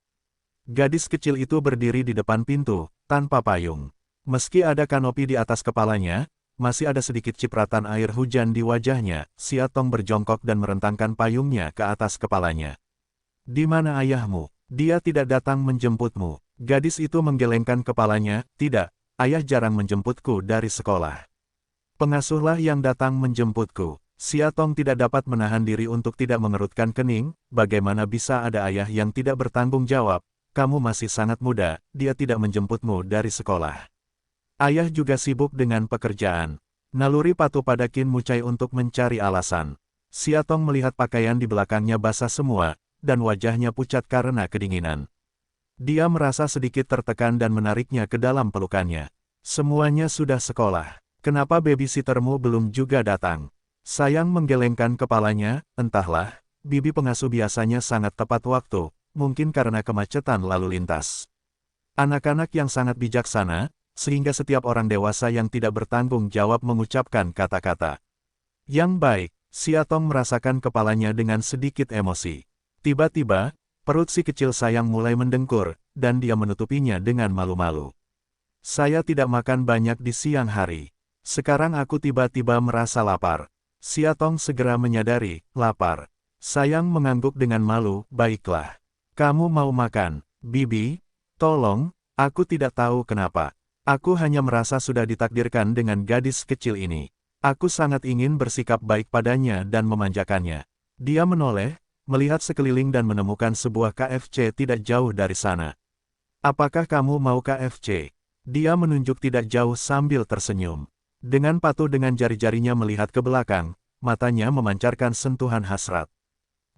Gadis kecil itu berdiri di depan pintu, tanpa payung. Meski ada kanopi di atas kepalanya, masih ada sedikit cipratan air hujan di wajahnya. Siatong berjongkok dan merentangkan payungnya ke atas kepalanya. Di mana ayahmu? Dia tidak datang menjemputmu. Gadis itu menggelengkan kepalanya. Tidak, ayah jarang menjemputku dari sekolah. Pengasuhlah yang datang menjemputku. Siatong tidak dapat menahan diri untuk tidak mengerutkan kening. Bagaimana bisa ada ayah yang tidak bertanggung jawab? Kamu masih sangat muda, dia tidak menjemputmu dari sekolah. Ayah juga sibuk dengan pekerjaan. Naluri patuh pada Qin Mucai untuk mencari alasan. Siatong melihat pakaian di belakangnya basah semua, dan wajahnya pucat karena kedinginan. Dia merasa sedikit tertekan dan menariknya ke dalam pelukannya. Semuanya sudah sekolah. Kenapa babysittermu belum juga datang? Sayang menggelengkan kepalanya, entahlah, bibi pengasuh biasanya sangat tepat waktu, mungkin karena kemacetan lalu lintas. Anak-anak yang sangat bijaksana, sehingga setiap orang dewasa yang tidak bertanggung jawab mengucapkan kata-kata yang baik. Siatong merasakan kepalanya dengan sedikit emosi. Tiba-tiba, perut si kecil sayang mulai mendengkur, dan dia menutupinya dengan malu-malu. Saya tidak makan banyak di siang hari. Sekarang aku tiba-tiba merasa lapar. Siatong segera menyadari, lapar. Sayang mengangguk dengan malu, baiklah. Kamu mau makan, Bibi? Tolong, aku tidak tahu kenapa. Aku hanya merasa sudah ditakdirkan dengan gadis kecil ini. Aku sangat ingin bersikap baik padanya dan memanjakannya. Dia menoleh, melihat sekeliling dan menemukan sebuah KFC tidak jauh dari sana. Apakah kamu mau KFC? Dia menunjuk tidak jauh sambil tersenyum. Dengan patuh dengan jari-jarinya melihat ke belakang, matanya memancarkan sentuhan hasrat.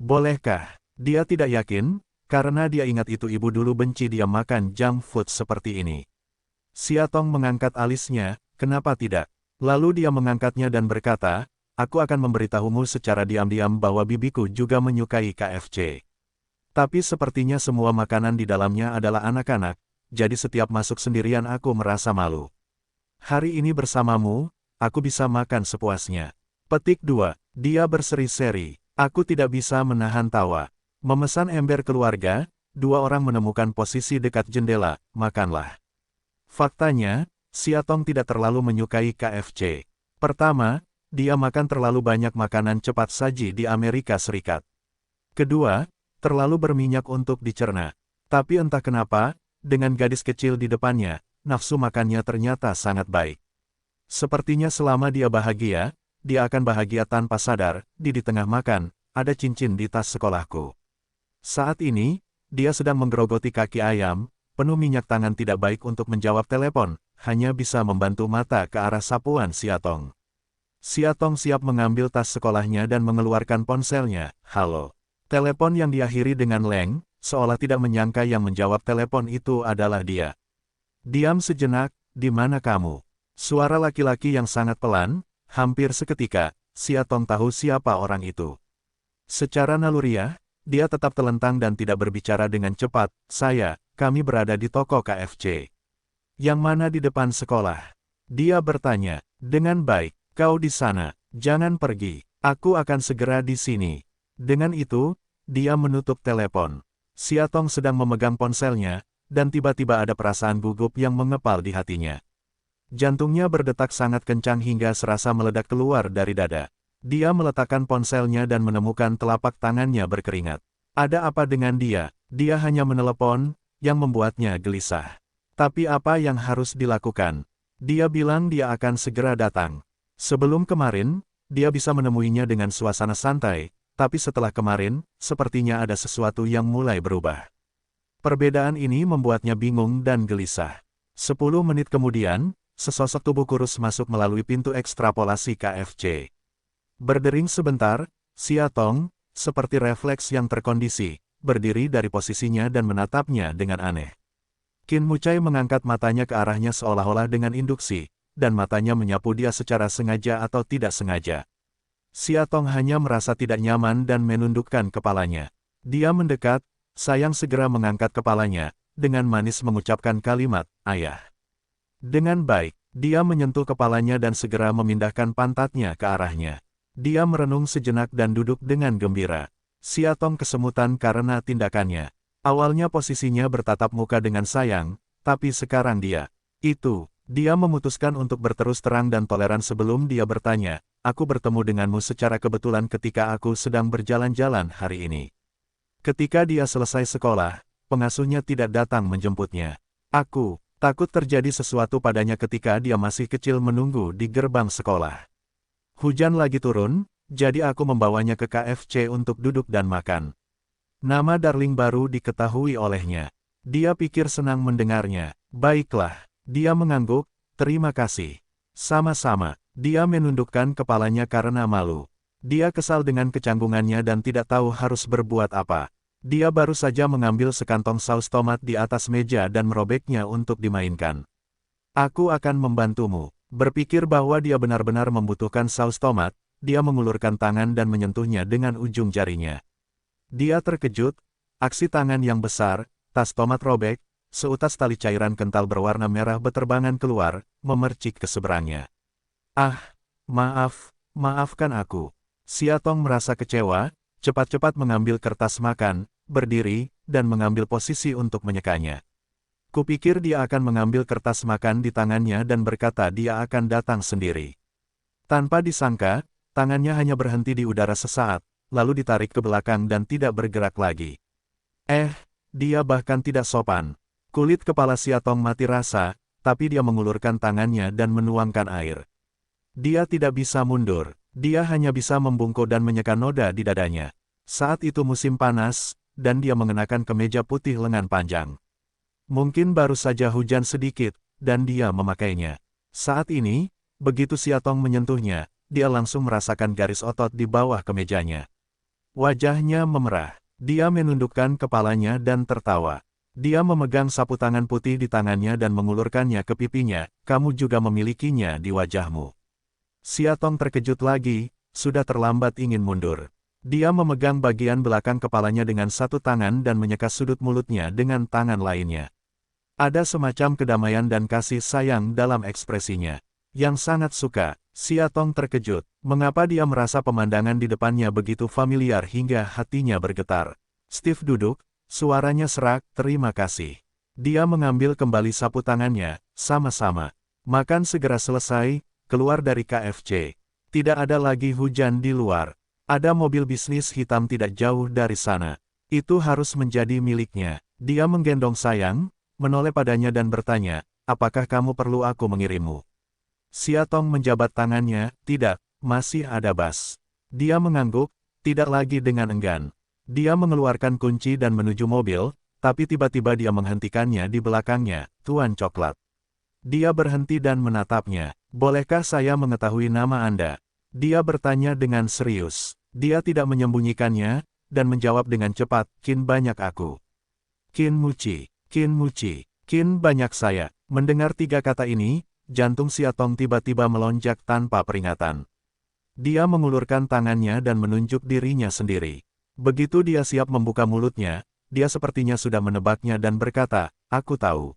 Bolehkah? Dia tidak yakin, karena dia ingat itu ibu dulu benci dia makan junk food seperti ini. Siatong mengangkat alisnya, kenapa tidak? Lalu dia mengangkatnya dan berkata, aku akan memberitahumu secara diam-diam bahwa bibiku juga menyukai KFC. Tapi sepertinya semua makanan di dalamnya adalah anak-anak, jadi setiap masuk sendirian aku merasa malu. Hari ini bersamamu, aku bisa makan sepuasnya. Petik 2. Dia berseri-seri. Aku tidak bisa menahan tawa. Memesan ember keluarga, dua orang menemukan posisi dekat jendela, makanlah. Faktanya, Siatong tidak terlalu menyukai KFC. Pertama, dia makan terlalu banyak makanan cepat saji di Amerika Serikat. Kedua, terlalu berminyak untuk dicerna. Tapi entah kenapa, dengan gadis kecil di depannya, nafsu makannya ternyata sangat baik. Sepertinya selama dia bahagia, dia akan bahagia tanpa sadar, di tengah makan, ada cincin di tas sekolahku. Saat ini, dia sedang menggerogoti kaki ayam, penuh minyak tangan tidak baik untuk menjawab telepon, hanya bisa membantu mata ke arah sapuan Siatong. Siatong siap mengambil tas sekolahnya dan mengeluarkan ponselnya, halo. Telepon yang diakhiri dengan leng, seolah tidak menyangka yang menjawab telepon itu adalah dia. Diam sejenak, di mana kamu? Suara laki-laki yang sangat pelan, hampir seketika, Siatong tahu siapa orang itu. Secara naluriah, dia tetap telentang dan tidak berbicara dengan cepat, kami berada di toko KFC. Yang mana di depan sekolah? Dia bertanya, dengan baik, kau di sana, jangan pergi, aku akan segera di sini. Dengan itu, dia menutup telepon. Siatong sedang memegang ponselnya, dan tiba-tiba ada perasaan gugup yang mengepal di hatinya. Jantungnya berdetak sangat kencang hingga serasa meledak keluar dari dada. Dia meletakkan ponselnya dan menemukan telapak tangannya berkeringat. Ada apa dengan dia? Dia hanya menelepon, yang membuatnya gelisah. Tapi apa yang harus dilakukan? Dia bilang dia akan segera datang. Sebelum kemarin, dia bisa menemuinya dengan suasana santai, tapi setelah kemarin, sepertinya ada sesuatu yang mulai berubah. Perbedaan ini membuatnya bingung dan gelisah. 10 menit kemudian, sesosok tubuh kurus masuk melalui pintu ekstrapolasi KFC. Berdering sebentar, Siatong, seperti refleks yang terkondisi, berdiri dari posisinya dan menatapnya dengan aneh. Qin Mucai mengangkat matanya ke arahnya seolah-olah dengan induksi, dan matanya menyapu dia secara sengaja atau tidak sengaja. Siatong hanya merasa tidak nyaman dan menundukkan kepalanya. Dia mendekat, sayang segera mengangkat kepalanya, dengan manis mengucapkan kalimat, ayah. Dengan baik, dia menyentuh kepalanya dan segera memindahkan pantatnya ke arahnya. Dia merenung sejenak dan duduk dengan gembira. Siatong kesemutan karena tindakannya. Awalnya posisinya bertatap muka dengan sayang, tapi sekarang dia memutuskan untuk berterus terang dan toleran sebelum dia bertanya, aku bertemu denganmu secara kebetulan ketika aku sedang berjalan-jalan hari ini. Ketika dia selesai sekolah, pengasuhnya tidak datang menjemputnya. Aku takut terjadi sesuatu padanya ketika dia masih kecil menunggu di gerbang sekolah. Hujan lagi turun, jadi aku membawanya ke KFC untuk duduk dan makan. Nama Darling baru diketahui olehnya. Dia pikir senang mendengarnya. Baiklah, dia mengangguk, terima kasih. Sama-sama, dia menundukkan kepalanya karena malu. Dia kesal dengan kecanggungannya dan tidak tahu harus berbuat apa. Dia baru saja mengambil sekantong saus tomat di atas meja dan merobeknya untuk dimainkan. Aku akan membantumu. Berpikir bahwa dia benar-benar membutuhkan saus tomat, dia mengulurkan tangan dan menyentuhnya dengan ujung jarinya. Dia terkejut, aksi tangan yang besar, tas tomat robek, seutas tali cairan kental berwarna merah beterbangan keluar, memercik ke seberangnya. Ah, maafkan aku. Siatong merasa kecewa, cepat-cepat mengambil kertas makan, berdiri, dan mengambil posisi untuk menyekanya. Kupikir dia akan mengambil kertas makan di tangannya dan berkata dia akan datang sendiri. Tanpa disangka, tangannya hanya berhenti di udara sesaat, lalu ditarik ke belakang dan tidak bergerak lagi. Dia bahkan tidak sopan. Kulit kepala Siatong mati rasa, tapi dia mengulurkan tangannya dan menuangkan air. Dia tidak bisa mundur, dia hanya bisa membungkuk dan menyeka noda di dadanya. Saat itu musim panas, dan dia mengenakan kemeja putih lengan panjang. Mungkin baru saja hujan sedikit, dan dia memakainya. Saat ini, Begitu Siatong menyentuhnya, dia langsung merasakan garis otot di bawah kemejanya. Wajahnya memerah. Dia menundukkan kepalanya dan tertawa. Dia memegang sapu tangan putih di tangannya dan mengulurkannya ke pipinya. Kamu juga memilikinya di wajahmu. Siatong terkejut lagi, sudah terlambat ingin mundur. Dia memegang bagian belakang kepalanya dengan satu tangan dan menyekat sudut mulutnya dengan tangan lainnya. Ada semacam kedamaian dan kasih sayang dalam ekspresinya. Yang sangat suka, Siatong terkejut. Mengapa dia merasa pemandangan di depannya begitu familiar hingga hatinya bergetar. Steve duduk, suaranya serak, terima kasih. Dia mengambil kembali sapu tangannya, sama-sama. Makan segera selesai, keluar dari KFC. Tidak ada lagi hujan di luar. Ada mobil bisnis hitam tidak jauh dari sana. Itu harus menjadi miliknya. Dia menggendong Sayang, menoleh padanya dan bertanya, apakah kamu perlu aku mengirimmu? Siatong menjabat tangannya, tidak, masih ada Bas. Dia mengangguk, tidak lagi dengan enggan. Dia mengeluarkan kunci dan menuju mobil, tapi tiba-tiba dia menghentikannya di belakangnya, Tuan Coklat. Dia berhenti dan menatapnya. Bolehkah saya mengetahui nama Anda? Dia bertanya dengan serius. Dia tidak menyembunyikannya, dan menjawab dengan cepat, Kin banyak aku. Kin Muci. Kin Muci, Kin banyak saya. Mendengar tiga kata ini, jantung Siatong tiba-tiba melonjak tanpa peringatan. Dia mengulurkan tangannya dan menunjuk dirinya sendiri. Begitu dia siap membuka mulutnya, dia sepertinya sudah menebaknya dan berkata, aku tahu.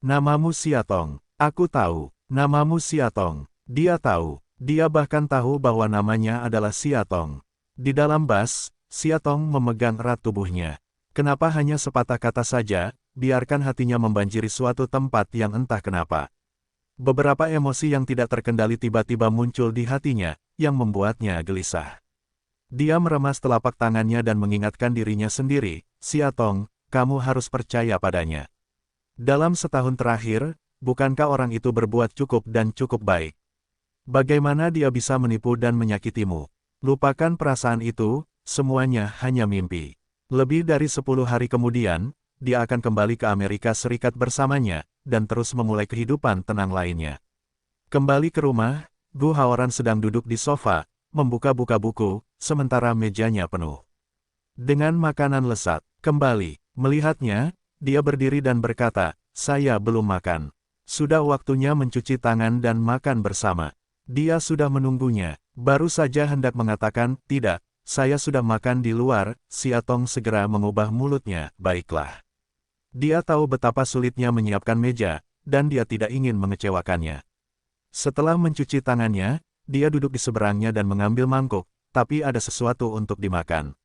Namamu Siatong. Aku tahu. Namamu Siatong. Dia tahu. Dia bahkan tahu bahwa namanya adalah Siatong. Di dalam Bas, Siatong memegang erat tubuhnya. Kenapa hanya sepatah kata saja? Biarkan hatinya membanjiri suatu tempat yang entah kenapa. Beberapa emosi yang tidak terkendali tiba-tiba muncul di hatinya, yang membuatnya gelisah. Dia meremas telapak tangannya dan mengingatkan dirinya sendiri, Siatong, kamu harus percaya padanya. Dalam setahun terakhir, bukankah orang itu berbuat cukup dan cukup baik? Bagaimana dia bisa menipu dan menyakitimu? Lupakan perasaan itu, semuanya hanya mimpi. Lebih dari 10 hari kemudian, dia akan kembali ke Amerika Serikat bersamanya, dan terus memulai kehidupan tenang lainnya. Kembali ke rumah, Gu Haoran sedang duduk di sofa, membuka-buka buku, sementara mejanya penuh dengan makanan lezat. Kembali, melihatnya, dia berdiri dan berkata, saya belum makan. Sudah waktunya mencuci tangan dan makan bersama. Dia sudah menunggunya, baru saja hendak mengatakan, tidak, saya sudah makan di luar. Siatong segera mengubah mulutnya, baiklah. Dia tahu betapa sulitnya menyiapkan meja, dan dia tidak ingin mengecewakannya. Setelah mencuci tangannya, dia duduk di seberangnya dan mengambil mangkuk, tapi ada sesuatu untuk dimakan.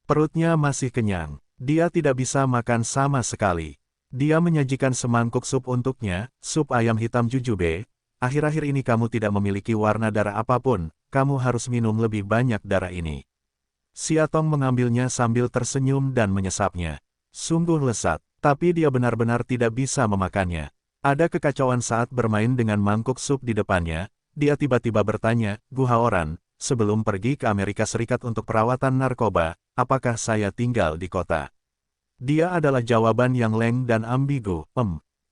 Perutnya masih kenyang, dia tidak bisa makan sama sekali. Dia menyajikan semangkuk sup untuknya, sup ayam hitam jujube. Akhir-akhir ini kamu tidak memiliki warna darah apapun, kamu harus minum lebih banyak darah ini. Siatong mengambilnya sambil tersenyum dan menyesapnya. Sungguh lezat. Tapi dia benar-benar tidak bisa memakannya. Ada kekacauan saat bermain dengan mangkuk sup di depannya, dia tiba-tiba bertanya, Gu Haoran, sebelum pergi ke Amerika Serikat untuk perawatan narkoba, apakah saya tinggal di kota? Dia adalah jawaban yang leng dan ambigu.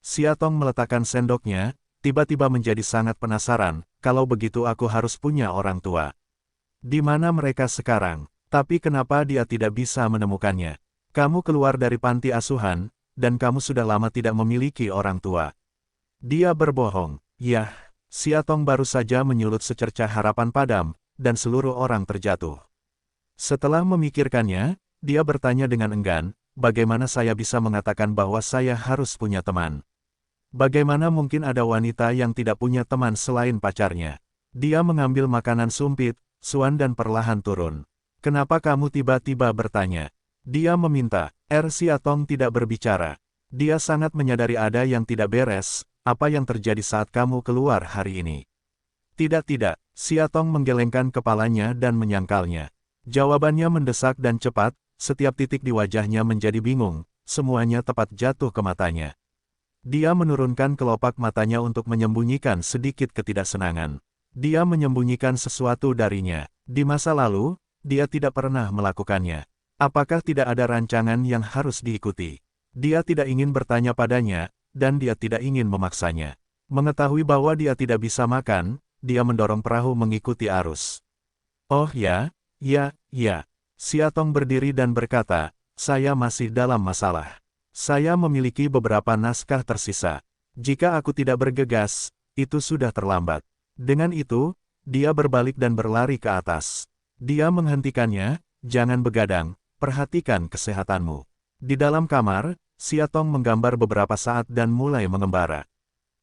Siatong meletakkan sendoknya, tiba-tiba menjadi sangat penasaran, kalau begitu aku harus punya orang tua. Di mana mereka sekarang? Tapi kenapa dia tidak bisa menemukannya? Kamu keluar dari panti asuhan, dan kamu sudah lama tidak memiliki orang tua. Dia berbohong. Yah, Siatong baru saja menyulut secercah harapan padam, dan seluruh orang terjatuh. Setelah memikirkannya, dia bertanya dengan enggan, bagaimana saya bisa mengatakan bahwa saya harus punya teman? Bagaimana mungkin ada wanita yang tidak punya teman selain pacarnya? Dia mengambil makanan sumpit, suan dan perlahan turun. Kenapa kamu tiba-tiba bertanya? Dia meminta. Siatong tidak berbicara. Dia sangat menyadari ada yang tidak beres, apa yang terjadi saat kamu keluar hari ini. Tidak, Siatong menggelengkan kepalanya dan menyangkalnya. Jawabannya mendesak dan cepat, setiap titik di wajahnya menjadi bingung, semuanya tepat jatuh ke matanya. Dia menurunkan kelopak matanya untuk menyembunyikan sedikit ketidaksenangan. Dia menyembunyikan sesuatu darinya. Di masa lalu, dia tidak pernah melakukannya. Apakah tidak ada rancangan yang harus diikuti? Dia tidak ingin bertanya padanya, dan dia tidak ingin memaksanya. Mengetahui bahwa dia tidak bisa makan, dia mendorong perahu mengikuti arus. Oh ya, ya. Siatong berdiri dan berkata, saya masih dalam masalah. Saya memiliki beberapa naskah tersisa. Jika aku tidak bergegas, itu sudah terlambat. Dengan itu, dia berbalik dan berlari ke atas. Dia menghentikannya, jangan begadang, perhatikan kesehatanmu. Di dalam kamar, Siatong menggambar beberapa saat dan mulai mengembara.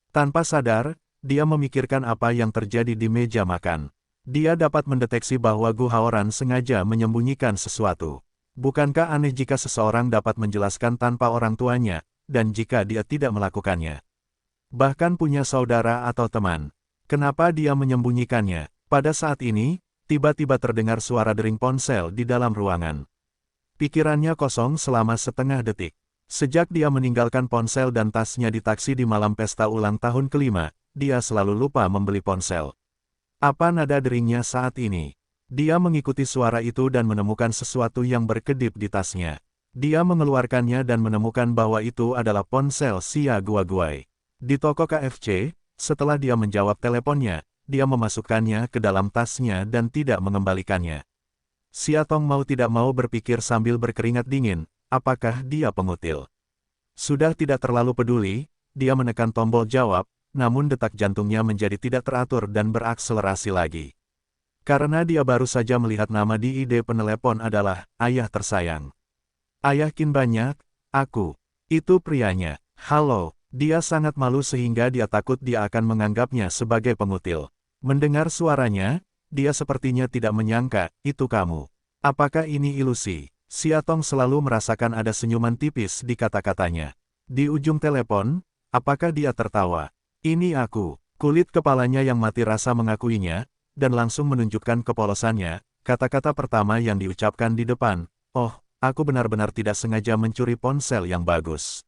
Tanpa sadar, dia memikirkan apa yang terjadi di meja makan. Dia dapat mendeteksi bahwa Gu Haoran sengaja menyembunyikan sesuatu. Bukankah aneh jika seseorang dapat menjelaskan tanpa orang tuanya, dan jika dia tidak melakukannya? Bahkan punya saudara atau teman. Kenapa dia menyembunyikannya? Pada saat ini, tiba-tiba terdengar suara dering ponsel di dalam ruangan. Pikirannya kosong selama setengah detik. Sejak dia meninggalkan ponsel dan tasnya di taksi di malam pesta ulang tahun kelima, dia selalu lupa membeli ponsel. Apa nada deringnya saat ini? Dia mengikuti suara itu dan menemukan sesuatu yang berkedip di tasnya. Dia mengeluarkannya dan menemukan bahwa itu adalah ponsel Xia Guoguai. Di toko KFC, setelah dia menjawab teleponnya, dia memasukkannya ke dalam tasnya dan tidak mengembalikannya. Siatong mau tidak mau berpikir sambil berkeringat dingin, apakah dia pengutil? Sudah tidak terlalu peduli, dia menekan tombol jawab, namun detak jantungnya menjadi tidak teratur dan berakselerasi lagi. Karena dia baru saja melihat nama di ID penelepon adalah, ayah tersayang. Ayah Qin banyak, aku. Itu prianya. Halo, dia sangat malu sehingga dia takut dia akan menganggapnya sebagai pengutil. Mendengar suaranya, dia sepertinya tidak menyangka, itu kamu. Apakah ini ilusi? Siatong selalu merasakan ada senyuman tipis di kata-katanya. Di ujung telepon, apakah dia tertawa? Ini aku. Kulit kepalanya yang mati rasa mengakuinya, dan langsung menunjukkan kepolosannya, kata-kata pertama yang diucapkan di depan, oh, aku benar-benar tidak sengaja mencuri ponsel yang bagus.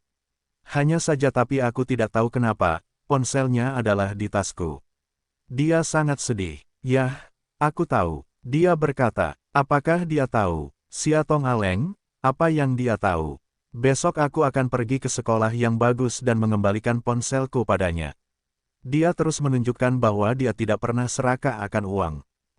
Hanya saja tapi aku tidak tahu kenapa, ponselnya adalah di tasku. Dia sangat sedih. Yah, aku tahu. Dia berkata, apakah dia tahu? Siatong Aleng, apa yang dia tahu? Besok aku akan pergi ke sekolah yang bagus dan mengembalikan ponselku padanya. Dia terus menunjukkan bahwa dia tidak pernah serakah akan uang.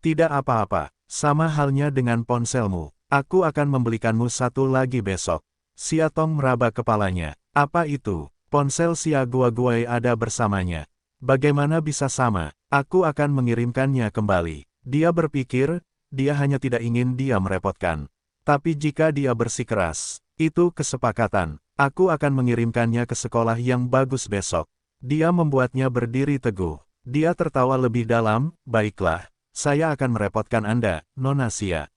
Tidak apa-apa, sama halnya dengan ponselmu. Aku akan membelikanmu satu lagi besok. Siatong meraba kepalanya. Apa itu? Ponsel Xia Guoguai ada bersamanya. Bagaimana bisa sama? Aku akan mengirimkannya kembali. Dia berpikir, dia hanya tidak ingin dia merepotkan. Tapi jika dia bersikeras, itu kesepakatan. Aku akan mengirimkannya ke sekolah yang bagus besok. Dia membuatnya berdiri teguh. Dia tertawa lebih dalam, baiklah, saya akan merepotkan Anda, Nona Xia.